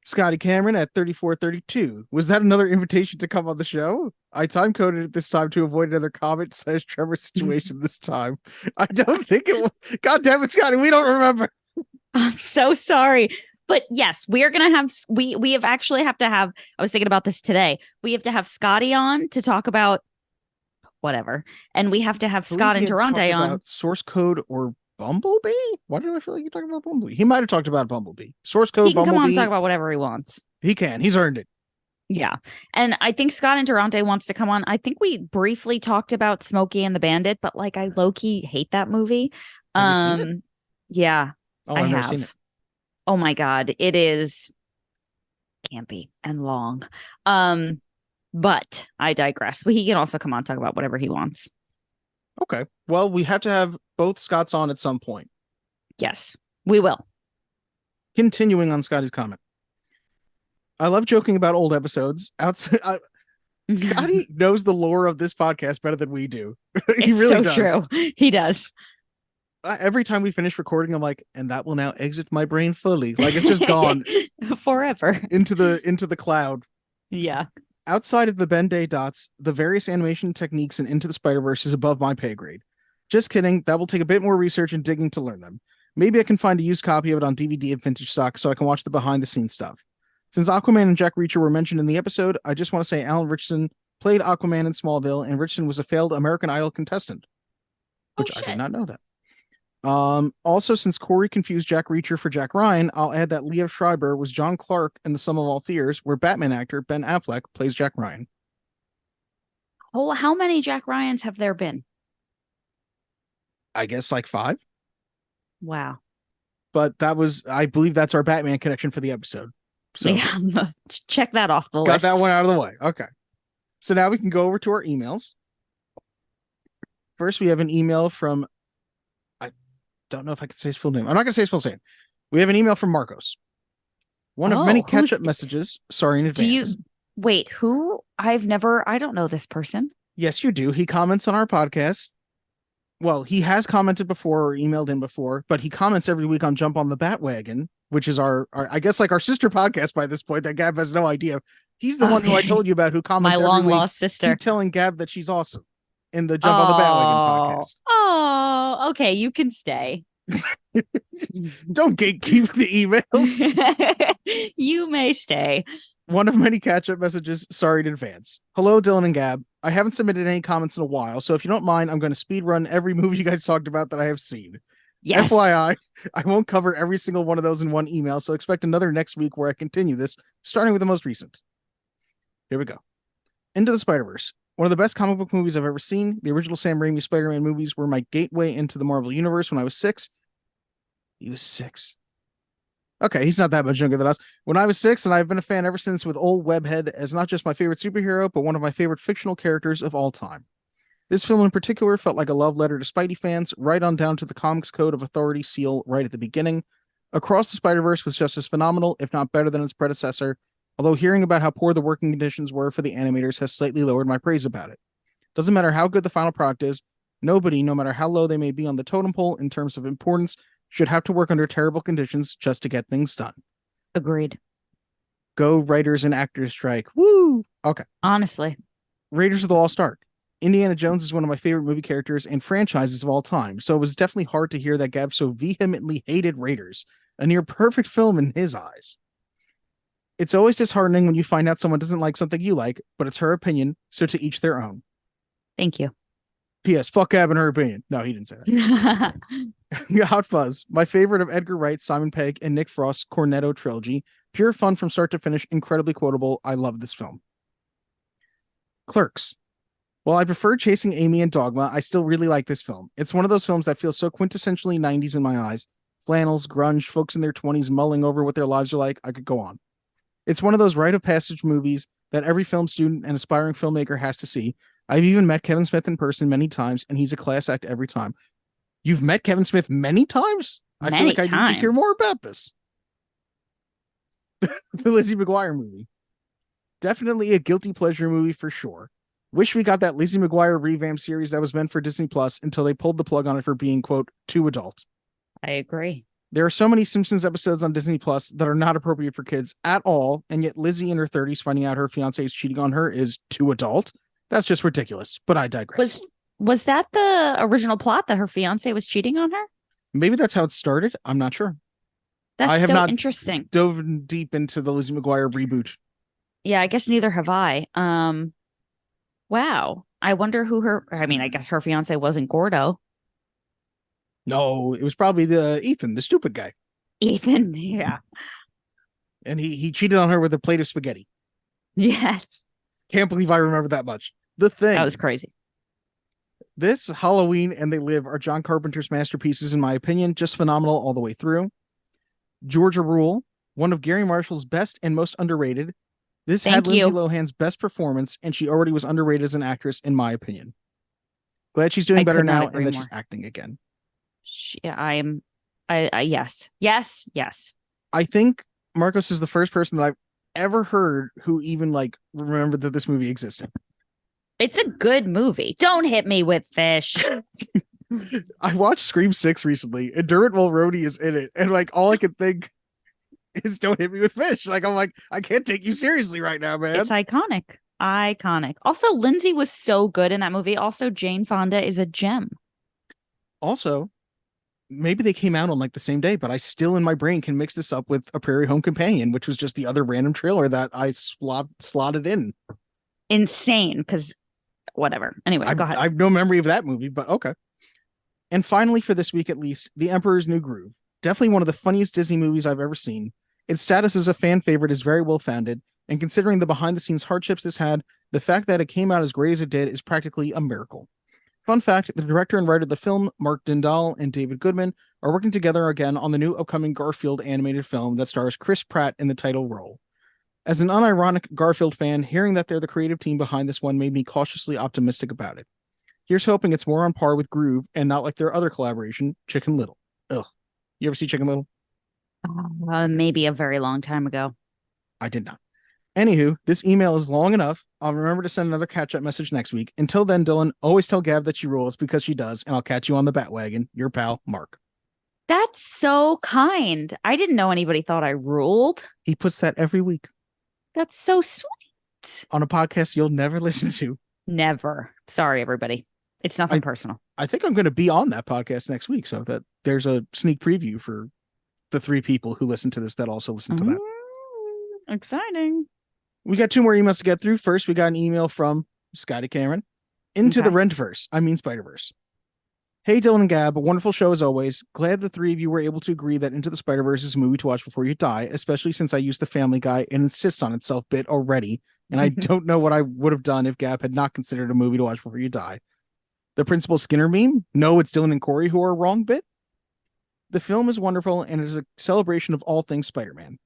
Scotty Cameron at 3432. Was that another invitation to come on the show? I time coded it this time to avoid another comment / Trevor situation this time. I don't think it was. God damn it, Scotty, we don't remember. I'm so sorry. But yes, we are going to have, we have actually have to have, I was thinking about this today. We have to have Scotty on to talk about whatever. And we have to have Scott and Durante on. Source code or Bumblebee? Why do I feel like you're talking about Bumblebee? He might have talked about Bumblebee. Source code, he can Bumblebee. Come on and talk about whatever he wants. He can. He's earned it. Yeah. And I think Scott and Durante wants to come on. I think we briefly talked about Smokey and the Bandit, but I low-key hate that movie. Have you seen it? Yeah. Oh, I I've never have. seen it. Oh my God. It is campy and long. But I digress. But he can also come on and talk about whatever he wants. Okay. Well, we have to have both Scotts on at some point. Yes, we will. Continuing on Scotty's comment. I love joking about old episodes. Scotty knows the lore of this podcast better than we do. He really does. True. He does. Every time we finish recording, I'm like, and that will now exit my brain fully. Like it's just gone forever into the cloud. Yeah. Outside of the Ben Day dots, the various animation techniques in Into the Spider-Verse is above my pay grade. Just kidding. That will take a bit more research and digging to learn them. Maybe I can find a used copy of it on DVD at Vintage Stock so I can watch the behind-the-scenes stuff. Since Aquaman and Jack Reacher were mentioned in the episode, I just want to say Alan Richardson played Aquaman in Smallville, and Richardson was a failed American Idol contestant. Which I did not know that. Also, since Corey confused Jack Reacher for Jack Ryan, I'll add that Liev Schreiber was John Clark in The Sum of All Fears, where Batman actor Ben Affleck plays Jack Ryan. Oh, how many Jack Ryans have there been? I guess 5. Wow. But I believe that's our Batman connection for the episode. So yeah, check that off the list. Got that one out of the way. Okay. So now we can go over to our emails. First, we have an email from, I don't know if I can say his full name. I'm not going to say his full name. We have an email from Marcos. One of many catch-up messages. Sorry in advance. Wait, who I don't know this person. Yes, you do. He comments on our podcast. Well, he has commented before or emailed in before, but he comments every week on Jump on the Batwagon, which is our I guess like our sister podcast by this point that Gab has no idea. He's the one who I told you about who comments My every long week. lost sister. Keep telling Gab that she's awesome in the Jump on the Batwagon podcast. Oh, okay. You can stay. Don't gatekeep the emails. You may stay. One of many catch-up messages. Sorry in advance. Hello, Dylan and Gab. I haven't submitted any comments in a while, so if you don't mind, I'm going to speed run every movie you guys talked about that I have seen. Yes. FYI, I won't cover every single one of those in one email, so expect another next week where I continue this, starting with the most recent. Here we go. Into the Spider-Verse. One of the best comic book movies I've ever seen. The original Sam Raimi Spider-Man movies were my gateway into the Marvel Universe when I was 6. He was 6. Okay, he's not that much younger than us. When I was 6, and I've been a fan ever since, with old Webhead as not just my favorite superhero, but one of my favorite fictional characters of all time. This film in particular felt like a love letter to Spidey fans, right on down to the comics code of authority seal right at the beginning. Across the Spider-Verse was just as phenomenal, if not better than its predecessor, although hearing about how poor the working conditions were for the animators has slightly lowered my praise about it. Doesn't matter how good the final product is, nobody, no matter how low they may be on the totem pole in terms of importance, should have to work under terrible conditions just to get things done. Agreed. Go writers and actors strike. Woo! Okay. Honestly. Raiders of the Lost Ark. Indiana Jones is one of my favorite movie characters and franchises of all time, so it was definitely hard to hear that Gab so vehemently hated Raiders, a near perfect film in his eyes. It's always disheartening when you find out someone doesn't like something you like, but it's her opinion, so to each their own. Thank you. P.S. Fuck Gab and her opinion. No, he didn't say that. Hot Fuzz, my favorite of Edgar Wright, Simon Pegg, and Nick Frost's Cornetto trilogy. Pure fun from start to finish, incredibly quotable. I love this film. Clerks. While I prefer Chasing Amy and Dogma, I still really like this film. It's one of those films that feels so quintessentially 90s in my eyes. Flannels, grunge, folks in their 20s mulling over what their lives are like. I could go on. It's one of those rite of passage movies that every film student and aspiring filmmaker has to see. I've even met Kevin Smith in person many times, and he's a class act every time. You've met Kevin Smith many times? I feel like I need to hear more about this. The Lizzie McGuire movie. Definitely a guilty pleasure movie for sure. Wish we got that Lizzie McGuire revamp series that was meant for Disney Plus until they pulled the plug on it for being, quote, too adult. I agree. There are so many Simpsons episodes on Disney Plus that are not appropriate for kids at all, and yet Lizzie in her 30s finding out her fiance is cheating on her is too adult. That's just ridiculous, but I digress. Was that the original plot, that her fiance was cheating on her? Maybe that's how it started. I'm not sure. That's I have so not interesting. Dove deep into the Lizzie McGuire reboot. Yeah, I guess neither have I. Wow. I wonder who I guess her fiance wasn't Gordo. No, it was probably Ethan, the stupid guy. Ethan, yeah. And he cheated on her with a plate of spaghetti. Yes. Can't believe I remember that much. The Thing. That was crazy. This, Halloween, and They Live are John Carpenter's masterpieces, in my opinion. Just phenomenal all the way through. Georgia Rule, one of Gary Marshall's best and most underrated. This had Lindsay Lohan's best performance, and she already was underrated as an actress, in my opinion. Glad she's doing better now and that she's acting again. Yes. Yes. Yes. I think Marcos is the first person that I've ever heard who even remembered that this movie existed. It's a good movie. Don't hit me with fish. I watched Scream 6 recently, and Dermot Mulroney is in it, and all I could think is "Don't hit me with fish." I'm I can't take you seriously right now, man. It's iconic. Iconic. Also, Lindsay was so good in that movie. Also, Jane Fonda is a gem. Also, maybe they came out on the same day, but I still in my brain can mix this up with A Prairie Home Companion, which was just the other random trailer that I slotted in. Insane, because whatever. Anyway, go ahead. I have no memory of that movie, but okay. And finally, for this week at least, The Emperor's New Groove. Definitely one of the funniest Disney movies I've ever seen. Its status as a fan favorite is very well founded, and considering the behind-the-scenes hardships this had, the fact that it came out as great as it did is practically a miracle. Fun fact, the director and writer of the film, Mark Dindal and David Goodman, are working together again on the new upcoming Garfield animated film that stars Chris Pratt in the title role. As an unironic Garfield fan, hearing that they're the creative team behind this one made me cautiously optimistic about it. Here's hoping it's more on par with Groove and not like their other collaboration, Chicken Little. Ugh. You ever see Chicken Little? Maybe a very long time ago. I did not. Anywho, this email is long enough. I'll remember to send another catch-up message next week. Until then, Dylan, always tell Gab that she rules because she does, and I'll catch you on the Batwagon. Your pal, Mark. That's so kind. I didn't know anybody thought I ruled. He puts that every week. That's so sweet. On a podcast you'll never listen to. Never. Sorry, everybody. It's nothing personal. I think I'm going to be on that podcast next week, so that there's a sneak preview for the 3 people who listen to this that also listen to that. Exciting. We got 2 more emails to get through. First, we got an email from Scotty Cameron. Into the Rentverse. I mean Spider-Verse. Hey, Dylan and Gab, a wonderful show as always. Glad the 3 of you were able to agree that Into the Spider-Verse is a movie to watch before you die, especially since I used the Family Guy and insist on itself bit already, and I don't know what I would have done if Gab had not considered a movie to watch before you die. The Principal Skinner meme? No, it's Dylan and Corey who are wrong bit? The film is wonderful, and it is a celebration of all things Spider-Man.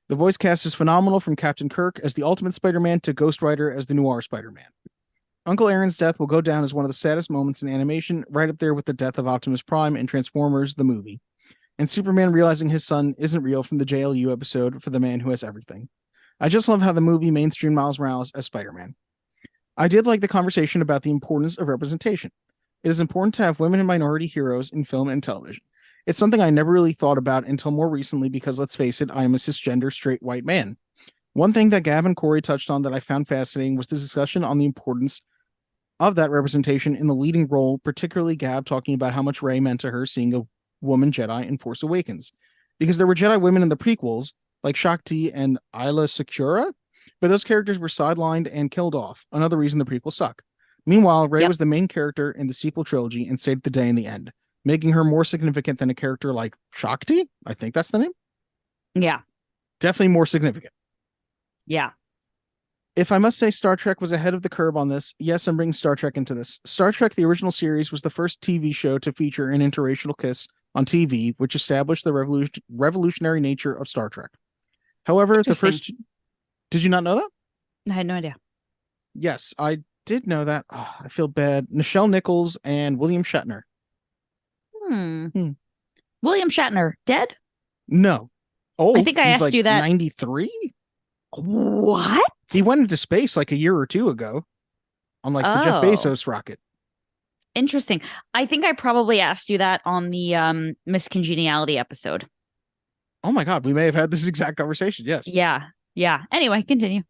The voice cast is phenomenal, from Captain Kirk as the Ultimate Spider-Man to Ghost Rider as the Noir Spider-Man. Uncle Aaron's death will go down as one of the saddest moments in animation, right up there with the death of Optimus Prime in Transformers, the movie. And Superman realizing his son isn't real from the JLU episode For the Man Who Has Everything. I just love how the movie mainstreamed Miles Morales as Spider-Man. I did like the conversation about the importance of representation. It is important to have women and minority heroes in film and television. It's something I never really thought about until more recently because, let's face it, I am a cisgender straight white man. One thing that Gab and Corey touched on that I found fascinating was the discussion on the importance of that representation in the leading role, particularly Gab talking about how much Rey meant to her seeing a woman Jedi in Force Awakens. Because there were Jedi women in the prequels, like Shakti and Ayla Secura, but those characters were sidelined and killed off, another reason the prequels suck. Meanwhile, Rey was the main character in the sequel trilogy and saved the day in the end, making her more significant than a character like Shakti. I think that's the name. Yeah. Definitely more significant. Yeah. If I must say Star Trek was ahead of the curve on this, yes, I'm bringing Star Trek into this. Star Trek, the original series, was the first TV show to feature an interracial kiss on TV, which established the revolutionary nature of Star Trek. However, the first... Did you not know that? I had no idea. Yes, I did know that. Oh, I feel bad. Nichelle Nichols and William Shatner. William Shatner, dead? No. Oh, I think I asked you that. 93? What? He went into space like a year or 2 ago on like the Jeff Bezos rocket. Interesting. I think I probably asked you that on the Miss Congeniality episode. Oh my God, we may have had this exact conversation. Yes. Yeah. Yeah. Anyway, continue.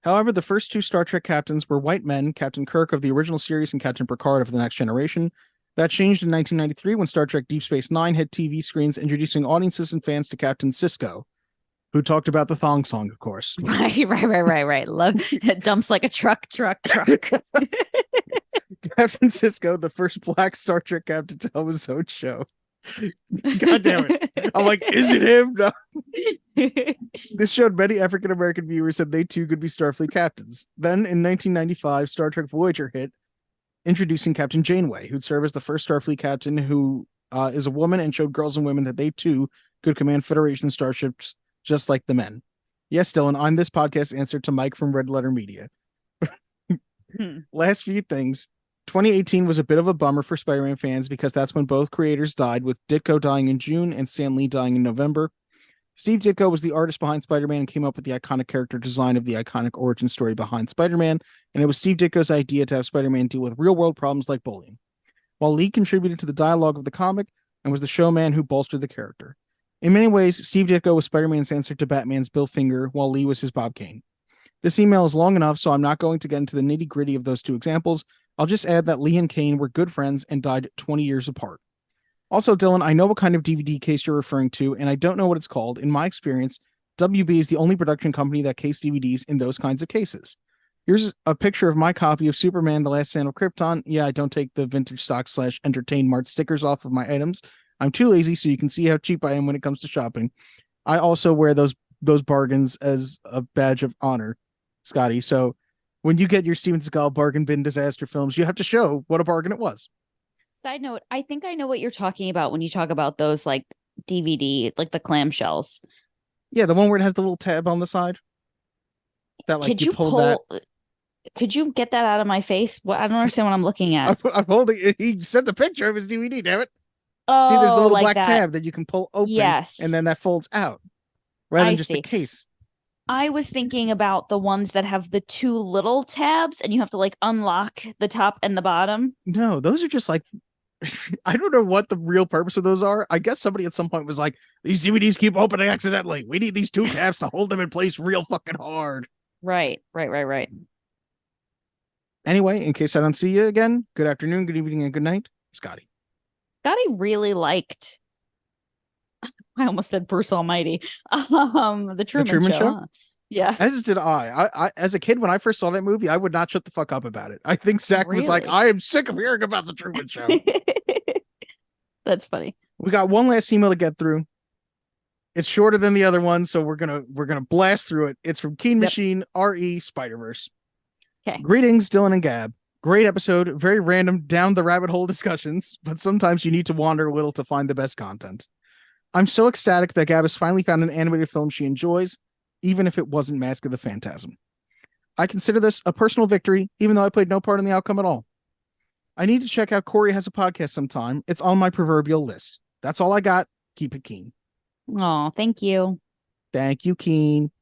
However, the first 2 Star Trek captains were white men, Captain Kirk of the original series and Captain Picard of The Next Generation. That changed in 1993 when Star Trek Deep Space Nine hit TV screens, introducing audiences and fans to Captain Sisko, who talked about the thong song, of course. Right. Love it. Dumps like a truck. Captain Sisko, the first black Star Trek captain to have his own show. God damn it. I'm like, is it him? No. This showed many African-American viewers that they too could be Starfleet captains. Then in 1995, Star Trek Voyager hit, introducing Captain Janeway, who'd serve as the first Starfleet captain who is a woman and showed girls and women that they too could command Federation starships just like the men. Yes, Dylan, I'm this podcast answer to Mike from Red Letter Media. Last few things. 2018 was a bit of a bummer for Spider-Man fans because that's when both creators died, with Ditko dying in June and Stan Lee dying in November. Steve Ditko was the artist behind Spider-Man and came up with the iconic character design of the iconic origin story behind Spider-Man, and it was Steve Ditko's idea to have Spider-Man deal with real-world problems like bullying, while Lee contributed to the dialogue of the comic and was the showman who bolstered the character. In many ways, Steve Ditko was Spider-Man's answer to Batman's Bill Finger, while Lee was his Bob Kane. This email is long enough, so I'm not going to get into the nitty-gritty of those 2 examples. I'll just add that Lee and Kane were good friends and died 20 years apart. Also, Dylan, I know what kind of DVD case you're referring to, and I don't know what it's called. In my experience, WB is the only production company that cased DVDs in those kinds of cases. Here's a picture of my copy of Superman, The Last Stand of Krypton. Yeah, I don't take the vintage stock / Entertain Mart stickers off of my items. I'm too lazy, so you can see how cheap I am when it comes to shopping. I also wear those bargains as a badge of honor, Scotty. So when you get your Steven Seagal bargain bin disaster films, you have to show what a bargain it was. Side note, I think I know what you're talking about when you talk about those like DVD, like the clamshells. Yeah, the one where it has the little tab on the side. That like Could you pull that. Could you get that out of my face? What, I don't understand what I'm looking at. I'm holding it. He sent the picture of his DVD, damn it. Oh, see, there's the little like black that. tab that you can pull open. Yes. And then that folds out rather than just the case. I was thinking about the ones that have the two little tabs and you have to like unlock the top and the bottom. No, those are just like, I don't know what the real purpose of those are. I guess somebody at some point was like, these DVDs keep opening accidentally. We need these two tabs to hold them in place real fucking hard. Right. Anyway, in case I don't see you again, good afternoon, good evening, and good night, Scotty. Scotty really liked, I almost said Bruce Almighty, the Truman Show. Huh? Yeah. As did I, as a kid, when I first saw that movie, I would not shut the fuck up about it. I think Zach was like, I am sick of hearing about the Truman Show. That's funny. We got one last email to get through. It's shorter than the other one, so we're gonna blast through it. It's from Keen Machine RE Spider-Verse. Okay. Greetings, Dylan and Gab. Great episode. Very random, down the rabbit hole discussions, but sometimes you need to wander a little to find the best content. I'm so ecstatic that Gab has finally found an animated film she enjoys, even if it wasn't Mask of the Phantasm. I consider this a personal victory, even though I played no part in the outcome at all. I need to check out Corey Has a Podcast sometime. It's on my proverbial list. That's all I got. Keep it keen. Oh, thank you. Thank you, Keen.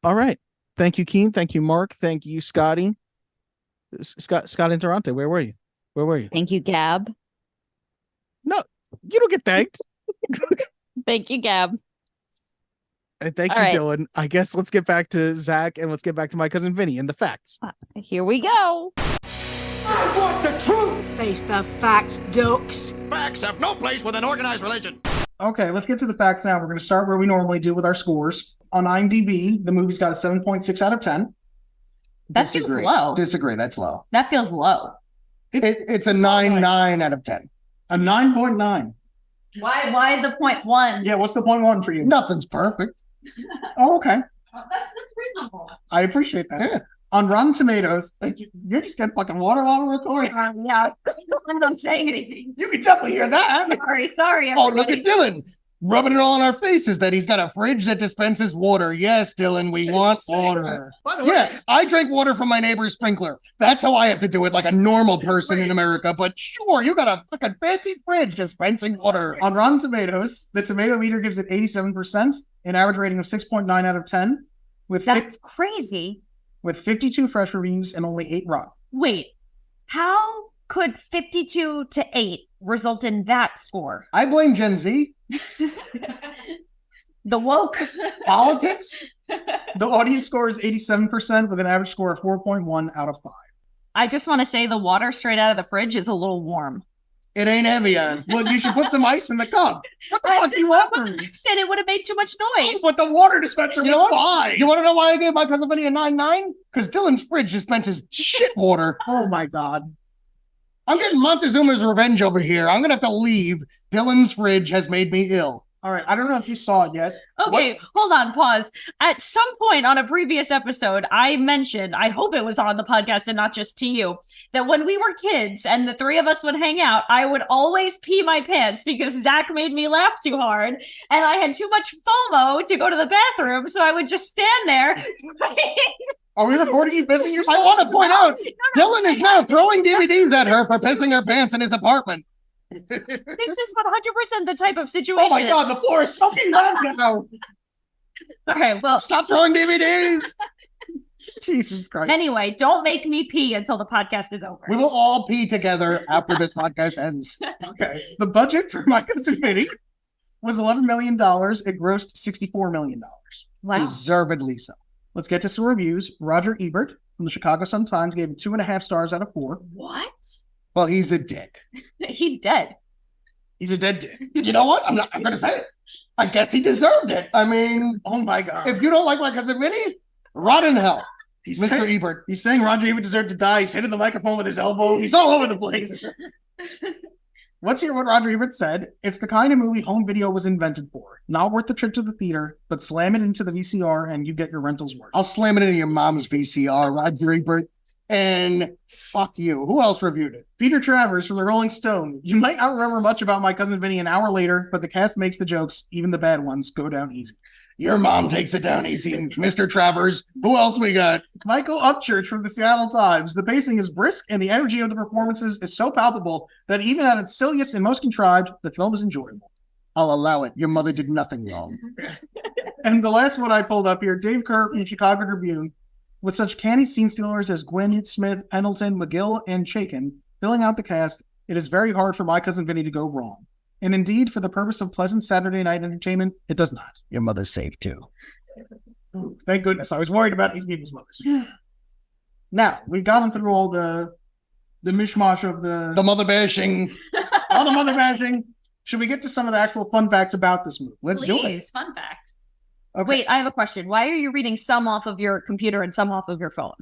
All right. Thank you, Keen. Thank you, Mark. Thank you, Scotty. Scott in Toronto. Where were you? Thank you, Gab. No, you don't get thanked. Thank you, Gab. And thank All you, right. Dylan. I guess let's get back to Zach and let's get back to my cousin Vinny and the facts. Here we go. I want the truth! Face the facts, dokes. Facts have no place with an organized religion. Okay, let's get to the facts now. We're going to start where we normally do with our scores. On IMDb, the movie's got a 7.6 out of 10. That feels low. Disagree. That's low. That feels low. It's a 9.9 out of 10. A 9.9. Why the 0.1? Yeah, what's the 0.1 for you? Nothing's perfect. Oh, okay. That's reasonable. I appreciate that. Yeah. On Rotten Tomatoes, you're just getting fucking water while we're recording. Yeah, I'm not saying anything. You can definitely hear that. Sorry. Oh, look at Dylan rubbing it all in our faces that he's got a fridge that dispenses water. Yes, Dylan, we want water. By the way, Yeah, I drink water from my neighbor's sprinkler. That's how I have to do it like a normal person in America. But sure, you got a fucking fancy fridge dispensing water. on Rotten Tomatoes, the tomato meter gives it 87%, an average rating of 6.9 out of 10, That's crazy. with 52 fresh reviews and only 8 rotten. Wait, how could 52 to 8 result in that score? I blame Gen Z. The woke Politics. The audience score is 87% with an average score of 4.1 out of 5. I just want to say the water straight out of the fridge is a little warm. It ain't Evian. Well, you should put some ice in the cup. What the fuck do you want from me? Said it would have made too much noise. But the water dispenser You know was what? fine. You want to know why I gave my cousin Vinny a 9.9? Because Dylan's fridge dispenses shit water. Oh my God. I'm getting Montezuma's revenge over here. I'm gonna have to leave. Dylan's fridge has made me ill. All right. I don't know if you saw it yet. Okay, hold on, pause. At some point on a previous episode, I mentioned, I hope it was on the podcast and not just to you, that when we were kids and the three of us would hang out, I would always pee my pants because Zach made me laugh too hard and I had too much FOMO to go to the bathroom, so I would just stand there. Are we recording you pissing yourself? I want to point out, Dylan is now throwing DVDs at her for pissing her pants in his apartment. This is 100% the type of situation. Oh my God, the floor is soaking wet now. Okay, well, Stop throwing DVDs. Jesus Christ. Anyway, don't make me pee until the podcast is over. We will all pee together after this podcast ends. Okay. The budget for My Cousin Vinny was $11 million. It grossed $64 million. Wow. Deservedly so. Let's get to some reviews. Roger Ebert from the Chicago Sun-Times gave it 2.5 stars out of 4. What? Well, he's a dick. He's dead. He's a dead dick. You know what? I'm going to say it. I guess he deserved it. I mean, Oh my God. if you don't like My Cousin Vinny, rot in hell. He's Mr. saying- Ebert. He's saying Roger Ebert deserved to die. He's hitting the microphone with his elbow. He's all over the place. Let's hear what Roger Ebert said. It's the kind of movie home video was invented for. Not worth the trip to the theater, but slam it into the VCR and you get your rental's worth. I'll slam it into your mom's VCR, Roger Ebert. And fuck you. Who else reviewed it? Peter Travers from the Rolling Stone. You might not remember much about My Cousin Vinny an hour later, but the cast makes the jokes, even the bad ones, go down easy. Your mom takes it down easy, Mr. Travers. Who else we got? Michael Upchurch from the Seattle Times. The pacing is brisk and the energy of the performances is so palpable that even at its silliest and most contrived, the film is enjoyable. I'll allow it. Your mother did nothing wrong. And the last one I pulled up here, Dave Kerr from Chicago Tribune, with such canny scene stealers as Gwynn, Smith, Pendleton, McGill, and Chaikin filling out the cast, it is very hard for My Cousin Vinny to go wrong. And indeed, for the purpose of pleasant Saturday night entertainment, it does not. Your mother's safe too. Ooh, thank goodness. I was worried about these people's mothers. Now, we've gotten through all the mishmash of the mother bashing. All the mother bashing. Should we get to some of the actual fun facts about this movie? Let's do it. Please, fun facts. Okay. Wait, I have a question. Why are you reading some off of your computer and some off of your phone?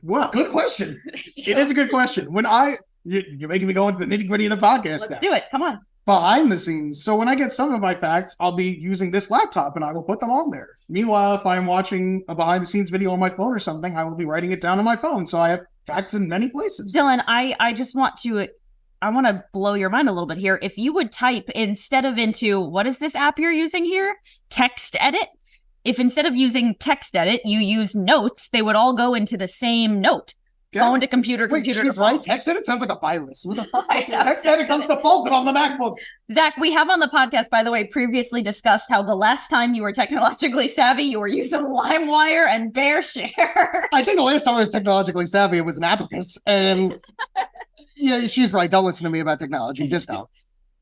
Well, good question. It is a good question. You're making me go into the nitty gritty of the podcast. Let's do it. Come on. Behind the scenes. So when I get some of my facts, I'll be using this laptop and I will put them on there. Meanwhile, if I'm watching a behind the scenes video on my phone or something, I will be writing it down on my phone. So I have facts in many places. Dylan, I just want to blow your mind a little bit here. If you would type instead of into, what is this app you're using here? Text edit. If instead of using text edit, you use notes, they would all go into the same note. Yeah. Phone to computer, computer to phone. Right? Text edit sounds like a virus. Who the fuck? Text edit comes defaulted on the MacBook. Zach, we have on the podcast, by the way, previously discussed how the last time you were technologically savvy, you were using LimeWire and BearShare. I think the last time I was technologically savvy, it was an abacus. And yeah, she's right. Don't listen to me about technology. Just don't.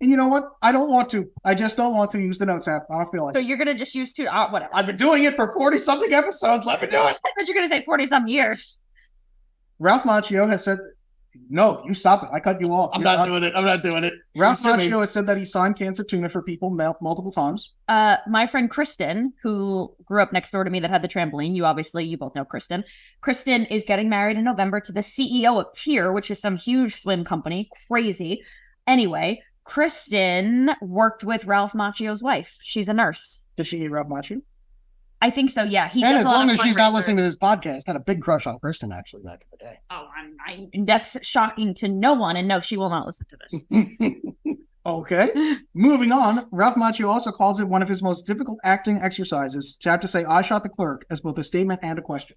And you know what? I don't want to. I just don't want to use the notes app. I don't feel like So you're going to just use whatever. I've been doing it for 40-something episodes. Let me do it. I thought you were going to say 40-some years. Ralph Macchio has said, no, you stop it. I cut you off. I'm not doing it. Ralph Macchio has said that he signed canned tuna for people multiple times. My friend Kristen, who grew up next door to me that had the trampoline, you both know Kristen. Kristen is getting married in November to the CEO of Tier, which is some huge swim company. Crazy. Anyway, Kristen worked with Ralph Macchio's wife. She's a nurse. Did she eat Ralph Macchio? I think so, yeah. And as long as she's not listening to this podcast, had a big crush on Kristen actually back in the day. Oh, that's shocking to no one, and no, she will not listen to this. Okay. Moving on, Ralph Macchio also calls it one of his most difficult acting exercises to have to say, I shot the clerk, as both a statement and a question.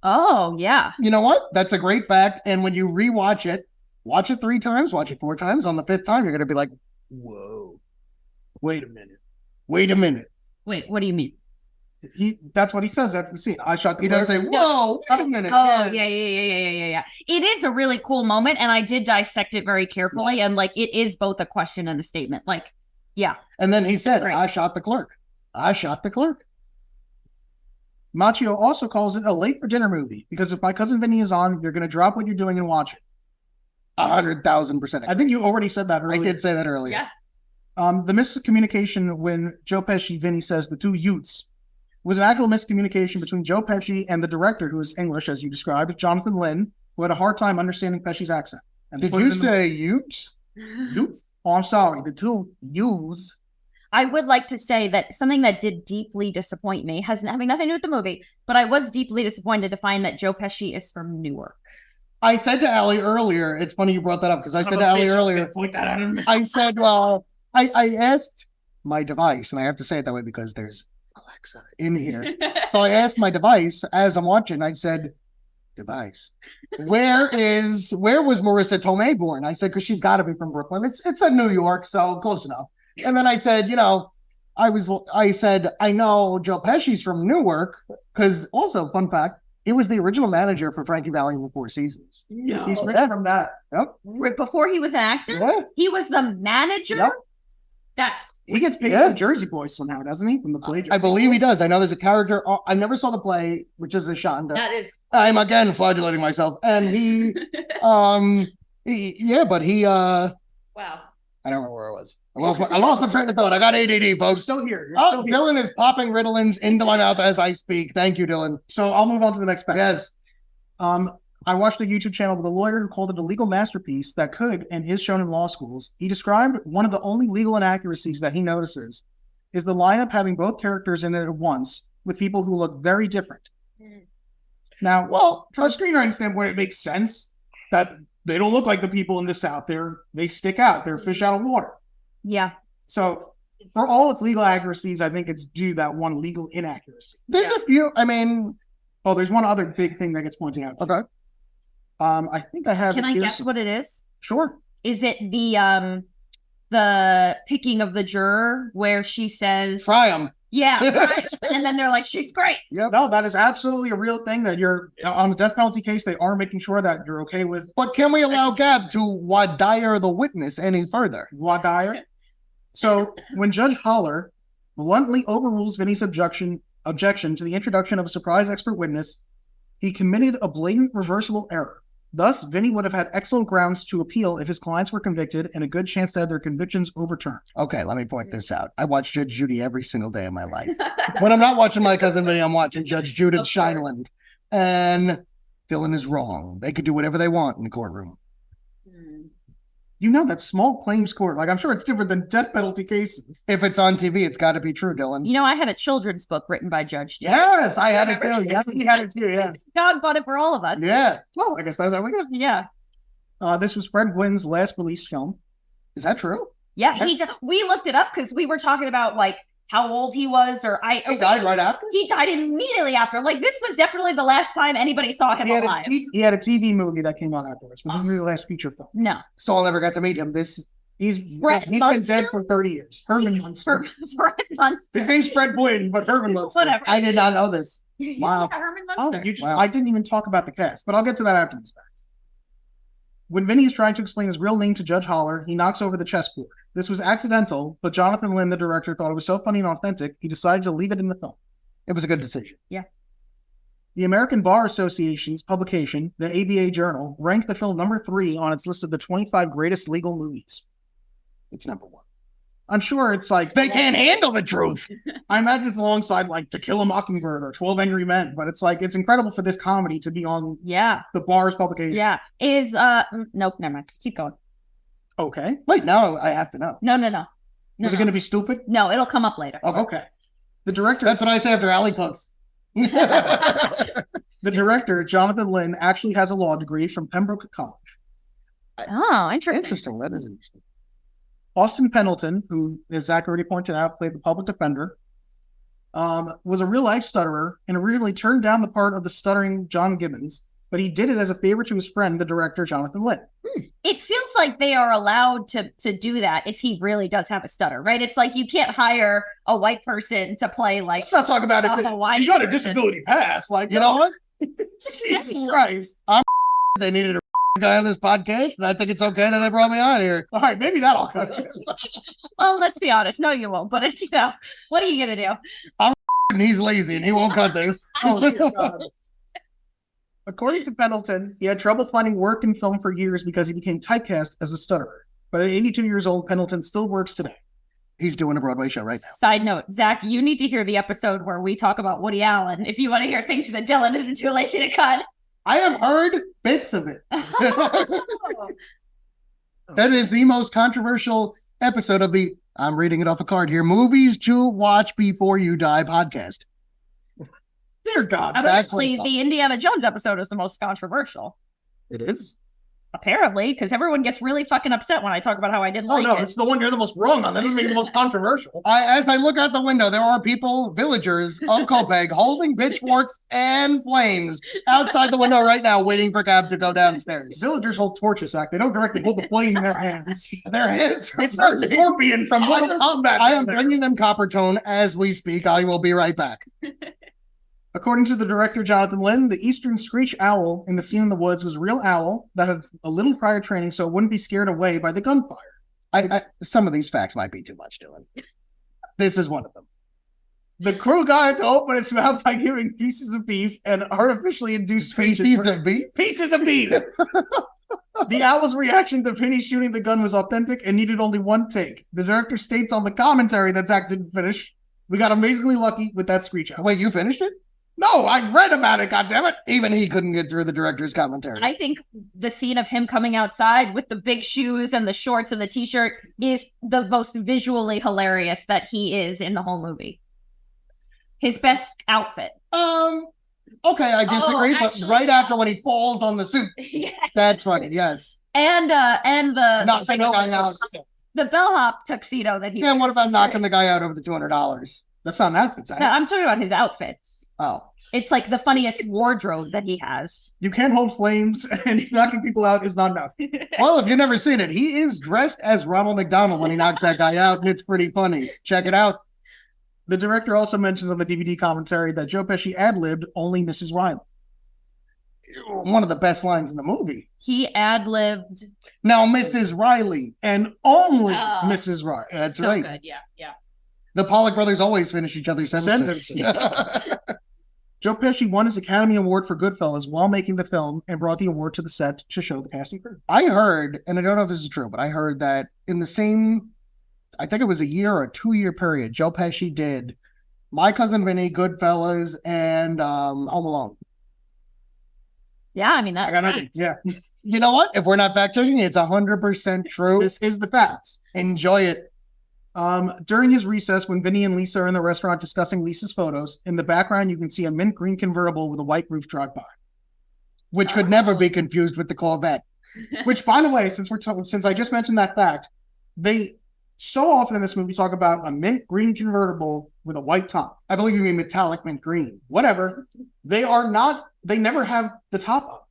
Oh, yeah. You know what? That's a great fact. And when you rewatch it, watch it 3 times, watch it 4 times. On the 5th time, you're going to be like, whoa, wait a minute. Wait, what do you mean? That's what he says after the scene. I shot the He does say, whoa, wait a minute. Oh, yeah. It is a really cool moment, and I did dissect it very carefully, and like it is both a question and a statement. Like, yeah. And then he said, Great. I shot the clerk. Macchio also calls it a late for dinner movie because if My Cousin Vinny is on, you're going to drop what you're doing and watch it. 100,000%. I think you already said that earlier. I did say that earlier. Yeah. The miscommunication when Joe Pesci, Vinny says the 2 Utes was an actual miscommunication between Joe Pesci and the director, who is English, as you described, Jonathan Lynn, who had a hard time understanding Pesci's accent. And did you say Utes? Utes? Oh, I'm sorry. The 2 Utes. I would like to say that something that did deeply disappoint me, having nothing to do with the movie, but I was deeply disappointed to find that Joe Pesci is from Newark. I said to Allie earlier, it's funny you brought that up because I said to Allie earlier, I said, well, I asked my device, and I have to say it that way because there's Alexa in here. So I asked my device as I'm watching, I said, device, where was Marissa Tomei born? I said, because she's got to be from Brooklyn. It's in New York, so close enough. And then I said, I said, I know Joe Pesci's from Newark because also, fun fact, he was the original manager for Frankie Valli in the Four Seasons. No. He's from that. Yep. Before he was an actor? Yeah. He was the manager? Yep. That's He gets paid from Jersey Boys somehow, doesn't he? From the play. I believe he does. I know there's a character. I never saw the play, which is a Shonda. That is. I'm again flagellating myself. And he, Wow. I don't remember where I was. I lost my train of thought. I got ADD, folks. Still here. Dylan is popping Ritalins into my mouth as I speak. Thank you, Dylan. So I'll move on to the next fact. Yes. I watched a YouTube channel with a lawyer who called it a legal masterpiece that could and is shown in law schools. He described one of the only legal inaccuracies that he notices is the lineup having both characters in it at once with people who look very different. Now, well, from a screenwriting standpoint, it makes sense that they don't look like the people in the South. They stick out. They're fish out of water. Yeah. So for all its legal accuracies, I think it's due that one legal inaccuracy. There's a few. I mean, there's one other big thing that gets pointed out. Okay. I think I have. Can I guess what it is? Sure. Is it the picking of the juror where she says fry him? Yeah, right. And then they're like, she's great. Yeah, no, that is absolutely a real thing that you're on a death penalty case. They are making sure that you're okay with. But can we allow Gab to wadire the witness any further? Wadire. So when Judge Holler bluntly overrules Vinny's objection to the introduction of a surprise expert witness, he committed a blatant reversible error. Thus, Vinny would have had excellent grounds to appeal if his clients were convicted and a good chance to have their convictions overturned. Okay, let me point this out. I watch Judge Judy every single day of my life. When I'm not watching My Cousin Vinny, I'm watching Judge Judith Shineland. And Dylan is wrong. They could do whatever they want in the courtroom. You know, that small claims court, like, I'm sure it's different than death penalty cases. If it's on TV, it's got to be true, Dylan. You know, I had a children's book written by Judge Judy. Yes, I had it too. Yes, he had it too, yeah. Dog bought it for all of us. Yeah. Well, I guess that's how we go. Yeah. This was Fred Gwynn's last released film. Is that true? Yeah, we looked it up because we were talking about, like, how old he was, He died right after? He died immediately after. Like, this was definitely the last time anybody saw him alive. He had a TV movie that came out afterwards, but this is his last feature film. No. Saul never got to meet him. He's been dead for 30 years. Herman Munster. His name's Fred Gwynn, but Herman Munster. Whatever. I did not know this. Wow. Yeah, Herman Munster. I didn't even talk about the cast, but I'll get to that after this fact. When Vinny is trying to explain his real name to Judge Holler, he knocks over the chessboard. This was accidental, but Jonathan Lynn, the director, thought it was so funny and authentic, he decided to leave it in the film. It was a good decision. Yeah. The American Bar Association's publication, the ABA Journal, ranked the film number 3 on its list of the 25 greatest legal movies. It's number 1. I'm sure it's like... They can't handle the truth. I imagine it's alongside like To Kill a Mockingbird or 12 Angry Men, but it's like, it's incredible for this comedy to be on the Bar's publication. Yeah. Nope, never mind. Keep going. Okay. Wait, now I have to know. No. Is it going to be stupid? No, it'll come up later. Okay. The director... That's what I say after Alley cooks. The director, Jonathan Lynn, actually has a law degree from Pembroke College. Oh, interesting. Interesting. That is interesting. Austin Pendleton, who, as Zach already pointed out, played the public defender, was a real-life stutterer and originally turned down the part of the stuttering John Gibbons, but he did it as a favor to his friend, the director, Jonathan Lynn. It feels like they are allowed to do that if he really does have a stutter, right? It's like you can't hire a white person to play like... Let's not talk about it. You got a disability pass. Like, you know what? Jesus Christ. They needed a guy on this podcast, and I think it's okay that they brought me on here. All right, maybe that'll cut. Well, let's be honest. No, you won't. But what are you gonna do? And he's lazy, and he won't cut this. Oh, dear God. According to Pendleton, he had trouble finding work in film for years because he became typecast as a stutterer. But at 82 years old, Pendleton still works today. He's doing a Broadway show right now. Side note, Zach, you need to hear the episode where we talk about Woody Allen if you want to hear things that Dylan isn't too lazy to cut. I have heard bits of it. That is the most controversial episode of the, I'm reading it off a card here, Movies to Watch Before You Die podcast. Dear God. Apparently, the Indiana Jones episode is the most controversial. It is? Apparently, because everyone gets really fucking upset when I talk about how I didn't like it. Oh, no, it's the one you're the most wrong on. That doesn't make it the most controversial. As I look out the window, there are people, villagers of Copeg, holding pitchforks and flames outside the window right now, waiting for Cab to go downstairs. Villagers hold torches, Zach. They don't directly hold the flame in their hands. Their hands. It's not Scorpion from Mortal Kombat. I am bringing them Coppertone as we speak. I will be right back. According to the director, Jonathan Lynn, the eastern screech owl in the scene in the woods was a real owl that had a little prior training so it wouldn't be scared away by the gunfire. Some of these facts might be too much, Dylan. This is one of them. The crew got it to open its mouth by giving pieces of beef and artificially induced pieces of beef? Pieces of beef! The owl's reaction to Vinny shooting the gun was authentic and needed only one take. The director states on the commentary that Zach didn't finish, "We got amazingly lucky with that screech owl." Wait, you finished it? No, I read about it, goddammit. Even he couldn't get through the director's commentary. I think the scene of him coming outside with the big shoes and the shorts and the t-shirt is the most visually hilarious that he is in the whole movie. His best outfit. Okay, I disagree, but right after when he falls on the suit. Yes. That's funny, yes. And the knocking the guy out. The bellhop tuxedo that he And what about knocking the guy out over the $200? That's not an outfit, No, I'm talking about his outfits. Oh. It's like the funniest wardrobe that he has. You can't hold flames, and knocking people out is not enough. Well, if you've never seen it, he is dressed as Ronald McDonald when he knocks that guy out, and it's pretty funny. Check it out. The director also mentions on the DVD commentary that Joe Pesci ad-libbed only Mrs. Riley. One of the best lines in the movie. He ad-libbed. Now, Mrs. Riley. And only Mrs. Riley. That's So right. good. Yeah, yeah. The Pollock brothers always finish each other's sentences. Joe Pesci won his Academy Award for Goodfellas while making the film and brought the award to the set to show the cast and crew. I heard, and I don't know if this is true, but I heard that in the same, I think it was a year or 2 year period, Joe Pesci did My Cousin Vinny, Goodfellas, and Home Alone. Yeah, I mean, that. I got nothing. Yeah. You know what? If we're not fact checking, it's 100% true. This is the facts. Enjoy it. During his recess, when Vinny and Lisa are in the restaurant discussing Lisa's photos, in the background you can see a mint green convertible with a white roof drive by, Which could never be confused with the Corvette. Which, by the way, since I just mentioned that fact, they so often in this movie talk about a mint green convertible with a white top. I believe you mean metallic mint green. Whatever. They never have the top up.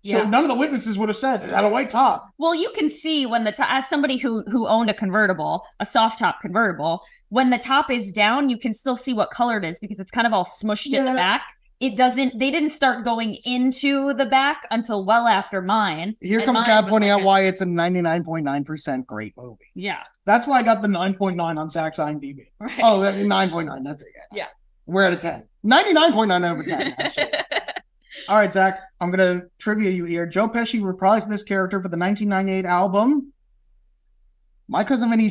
So none of the witnesses would have said it had a white top. Well, you can see when as somebody who owned a convertible, a soft top convertible, when the top is down, you can still see what color it is because it's kind of all smushed in the back. They didn't start going into the back until well after mine. Here comes God pointing out why it's a 99.9% great movie. Yeah. That's why I got the 9.9 on Zach's IMDb. Right. Oh, 9.9. That's it. Yeah. We're at a 10. 99.9 over 10, actually. All right, Zach, I'm going to trivia you here. Joe Pesci reprised this character for the 1998 album. My Cousin Vinny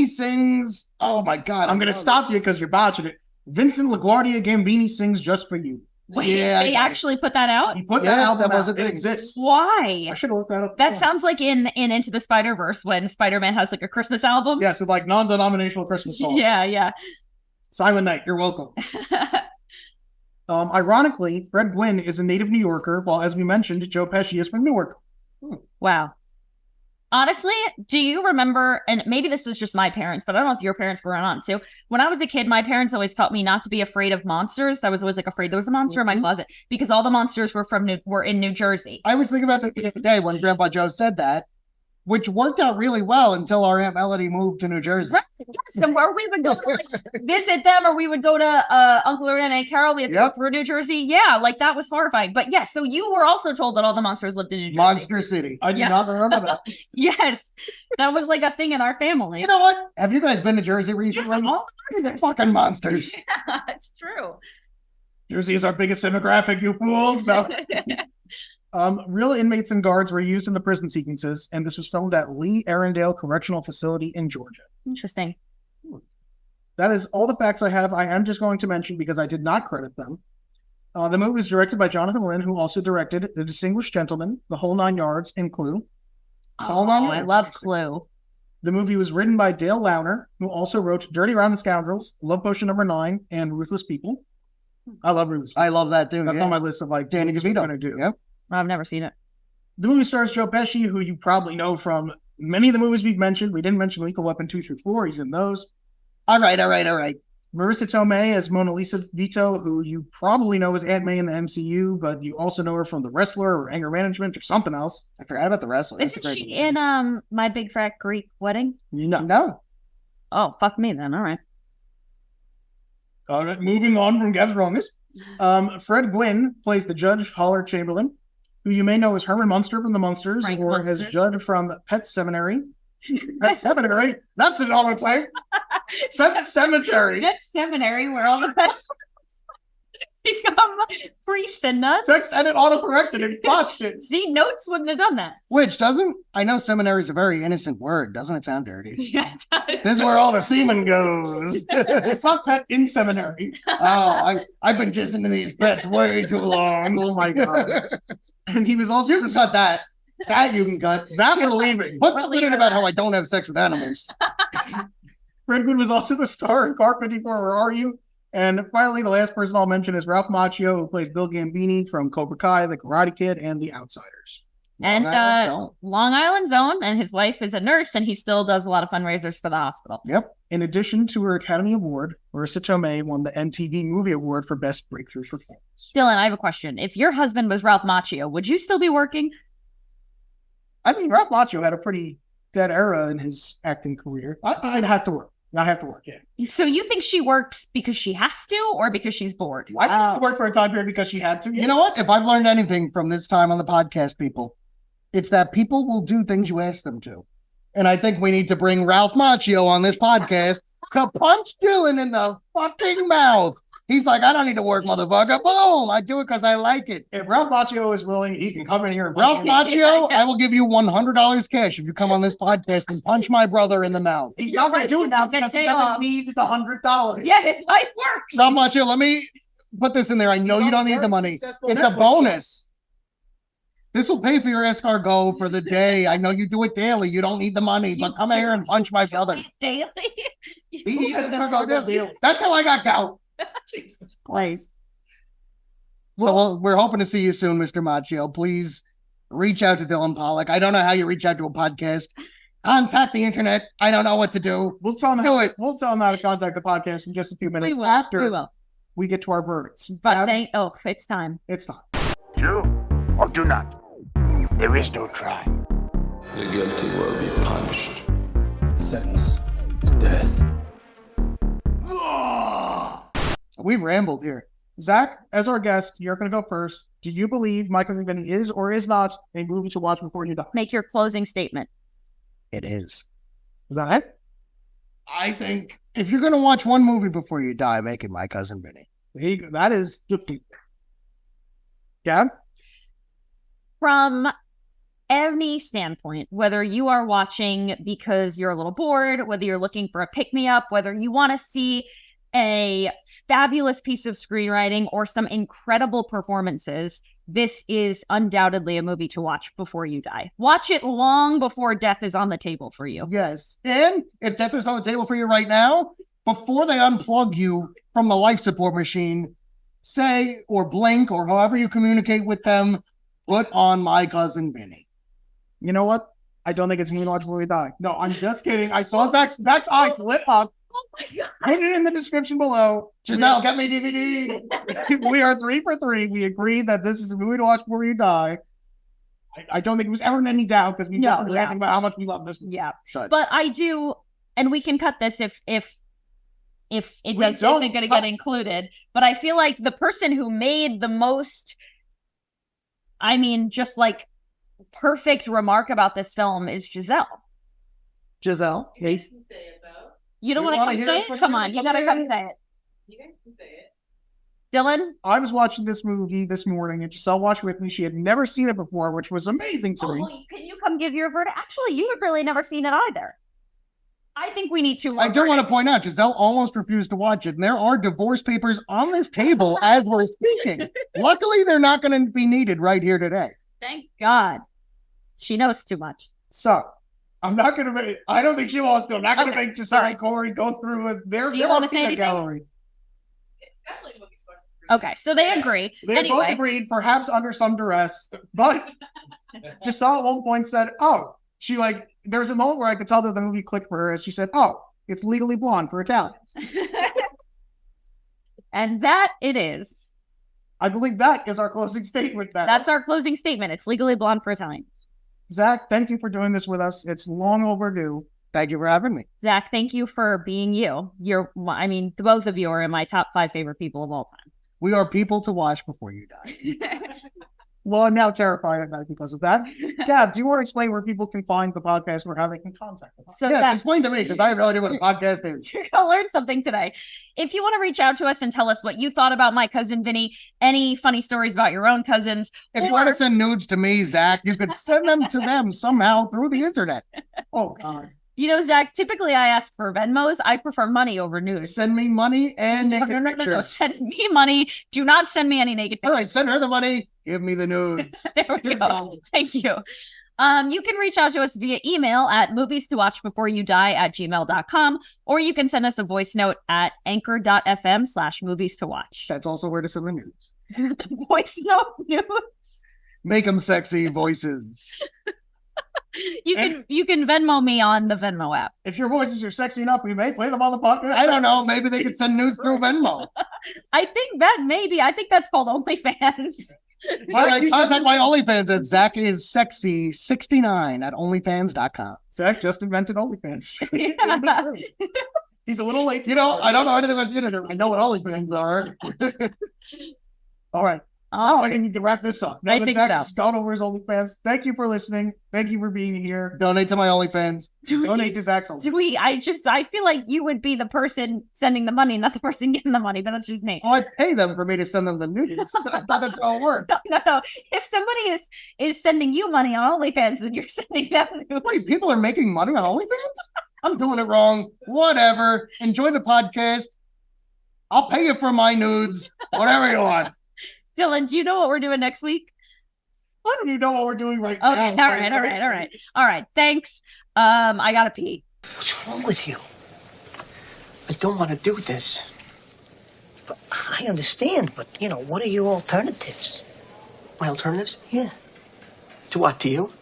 sings. Oh, my God. I'm going to stop you because you're botching it. Vincent LaGuardia Gambini sings Just For You. Wait, they actually put that out? He put that album that was out. a It thing. exists. Why? I should have looked that up. That sounds like in Into the Spider-Verse when Spider-Man has like a Christmas album. Yeah, so like non-denominational Christmas songs. Yeah. Silent Night, you're welcome. Ironically, Fred Gwynn is a native New Yorker, while as we mentioned, Joe Pesci is from Newark. Wow. Honestly, do you remember, and maybe this was just my parents, but I don't know if your parents were on too. When I was a kid, my parents always taught me not to be afraid of monsters. I was always like afraid there was a monster in my closet because all the monsters were in New Jersey. I was thinking about that the other day when Grandpa Joe said that, which worked out really well until our Aunt Melody moved to New Jersey. Right. Yes, and where we would go to like, visit them, or we would go to Uncle and Aunt Carol. We had to go through New Jersey. Yeah, like that was horrifying. But yes, so you were also told that all the monsters lived in New Jersey. Monster City. I do not remember that. Yes, that was like a thing in our family. You know what? Have you guys been to Jersey recently? Yeah, all They're fucking monsters. Yeah, it's true. Jersey is our biggest demographic, you fools. No. Real inmates and guards were used in the prison sequences, and this was filmed at Lee Arundel Correctional Facility in Georgia. Interesting. That is all the facts I have. I am just going to mention, because I did not credit them, the movie was directed by Jonathan Lynn, who also directed The Distinguished Gentleman, The Whole Nine Yards, and Clue. I love Clue. The movie was written by Dale Launer, who also wrote Dirty Round the Scoundrels, Love Potion Number 9, and Ruthless People. I love Ruthless People. I love that too. That's on my list of like Danny DeVito. Going to do. Yep. I've never seen it. The movie stars Joe Pesci, who you probably know from many of the movies we've mentioned. We didn't mention Lethal Weapon 2 through 4. He's in those. All right. Marissa Tomei as Mona Lisa Vito, who you probably know as Aunt May in the MCU, but you also know her from The Wrestler or Anger Management or something else. I forgot about The Wrestler. Isn't she in My Big Fat Greek Wedding? No. Oh, fuck me then. All right. All right, moving on from Gab's wrongness. Fred Gwynn plays the Judge Holler Chamberlain, who you may know as Herman Munster from The Munsters, Frank or Munster. as Judd from Pet Seminary. Pet Seminary? That's an honor type. Pet Cemetery. Pet Seminary, where all the pets become priests and nuns. Text edit autocorrected and botched it. See, notes wouldn't have done that. Which doesn't, I know seminary is a very innocent word. Doesn't it sound dirty? Yeah, it does. This is where all the semen goes. It's not Pet in Seminary. I've been kissing these pets way too long. Oh my God. And he was also You can cut that. That you can cut. that we're leaving. What's the leading about how I don't have sex with animals? Fred Gwynn was also the star in Car 54, Where Are You? And finally, the last person I'll mention is Ralph Macchio, who plays Bill Gambini from Cobra Kai, The Karate Kid, and The Outsiders. And Long Island's own, and his wife is a nurse, and he still does a lot of fundraisers for the hospital. Yep. In addition to her Academy Award, Marissa Tomei won the MTV Movie Award for Best Breakthrough Performance. Dylan, I have a question. If your husband was Ralph Macchio, would you still be working? I mean, Ralph Macchio had a pretty dead era in his acting career. I'd have to work. I have to work, yeah. So you think she works because she has to or because she's bored? I think she worked for a time period because she had to. You know what? If I've learned anything from this time on the podcast, people, it's that people will do things you ask them to. And I think we need to bring Ralph Macchio on this podcast to punch Dylan in the fucking mouth. He's like, I don't need to work, motherfucker. Boom! I do it because I like it. If Ralph Macchio is willing, he can come in here and Ralph Macchio, I will give you $100 cash if you come on this podcast and punch my brother in the mouth. He's not going to do it now because he doesn't need the $100. Yeah, his wife works. Ralph Macchio, let me put this in there. I know you don't need the money. It's a bonus. This will pay for your escargot for the day. I know you do it daily. You don't need the money, but come here and punch my brother. Daily? He eats escargot daily. That's how I got gout. Jesus Christ. So we're hoping to see you soon, Mr. Macchio. Please reach out to Dylan Pollock. I don't know how you reach out to a podcast. Contact the internet. I don't know what to do. We'll tell him We'll tell him how to contact the podcast in just a few minutes after we get to our verdicts. But it's time. It's time. Do or do not. There is no try. The guilty will be punished. Sentence is death. We rambled here. Zach, as our guest, you're going to go first. Do you believe My Cousin Vinny is or is not a movie to watch before you die? Make your closing statement. It is. Is that it? I think if you're going to watch one movie before you die, make it My Cousin Vinny. That is... Gab? From any standpoint, whether you are watching because you're a little bored, whether you're looking for a pick-me-up, whether you want to see a fabulous piece of screenwriting or some incredible performances, this is undoubtedly a movie to watch before you die. Watch it long before death is on the table for you. Yes. And if death is on the table for you right now, before they unplug you from the life support machine, say or blink or however you communicate with them, put on My Cousin Vinny. You know what? I don't think it's going to watch before we die. No, I'm just kidding. I saw Zach's eyes lit up. Oh my God. Put it in the description below. Giselle, get me DVD. We are 3 for 3. We agreed that this is a movie to watch before you die. I don't think it was ever in any doubt because we talked about how much we love this movie. Yeah. But I do, and we can cut this if it isn't going to get included. But I feel like the person who made the most, just like perfect remark about this film is Giselle. Giselle, yes. You don't want to come say it? Come on, you gotta come say it. You guys can say it. Dylan? I was watching this movie this morning and Giselle watched with me. She had never seen it before, which was amazing to me. Can you come give your verdict? Actually, you have really never seen it either. I think we need to. I do want to point out, Giselle almost refused to watch it, and there are divorce papers on this table as we're speaking. Luckily, they're not going to be needed right here today. Thank God. She knows too much. So, I'm not going to make, I don't think she wants to. I'm not going to make Giselle and Corey go through it. There's a peanut gallery. It's definitely a movie. Okay, so they agree. They both agreed, perhaps under some duress, but Giselle at one point said, there's a moment where I could tell that the movie clicked for her as she said, it's Legally Blonde for Italians. And that it is. I believe that is our closing statement. That's our closing statement. It's Legally Blonde for Italians. Zach, thank you for doing this with us. It's long overdue. Thank you for having me. Zach, thank you for being you. The both of you are in my top 5 favorite people of all time. We are people to watch before you die. Well, I'm now terrified of that because of that. Gab, do you want to explain where people can find the podcast or how they can contact us? So yes, explain to me because I have no idea what a podcast is. You're going to learn something today. If you want to reach out to us and tell us what you thought about My Cousin Vinny, any funny stories about your own cousins. If you want to send nudes to me, Zach, you could send them to them somehow through the internet. Oh, God. Zach, typically I ask for Venmos. I prefer money over news. Send me money and naked pictures. No. Send me money. Do not send me any naked pictures. All right, send her the money. Give me the nudes. There we go. Thank you. You can reach out to us via email at movies-to-watch-before-you-die@gmail.com, or you can send us a voice note at anchor.fm/movies-to-watch. That's also where to send the nudes. The voice note news. Make them sexy voices. You can Venmo me on the Venmo app. If your voices are sexy enough, we may play them on the podcast. I don't know. Maybe they could send nudes through Venmo. I think that's called OnlyFans. All right, contact my OnlyFans at ZachIsSexy69 at OnlyFans.com. Zach just invented OnlyFans. He's a little late. You know, I don't know anything about the internet. I know what OnlyFans are. All right. Oh, I need to wrap this up. Now I that think Zach so. has gone over his OnlyFans, thank you for listening. Thank you for being here. Donate to my OnlyFans. Donate to Zach's OnlyFans. I feel like you would be the person sending the money, not the person getting the money, but that's just me. Oh, I pay them for me to send them the nudes. I thought that's how it worked. No. If somebody is sending you money on OnlyFans, then you're sending them nudes. Wait, people are making money on OnlyFans? I'm doing it wrong. Whatever. Enjoy the podcast. I'll pay you for my nudes. Whatever you want. Dylan, do you know what we're doing next week? I don't even know what we're doing right Okay, now. all right. Thanks. I gotta pee. What's wrong with you? I don't want to do this. But I understand, but, what are your alternatives? My alternatives? Yeah. To what, to you?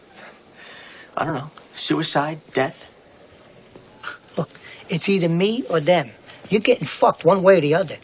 I don't know. Suicide, death? Look, it's either me or them. You're getting fucked one way or the other.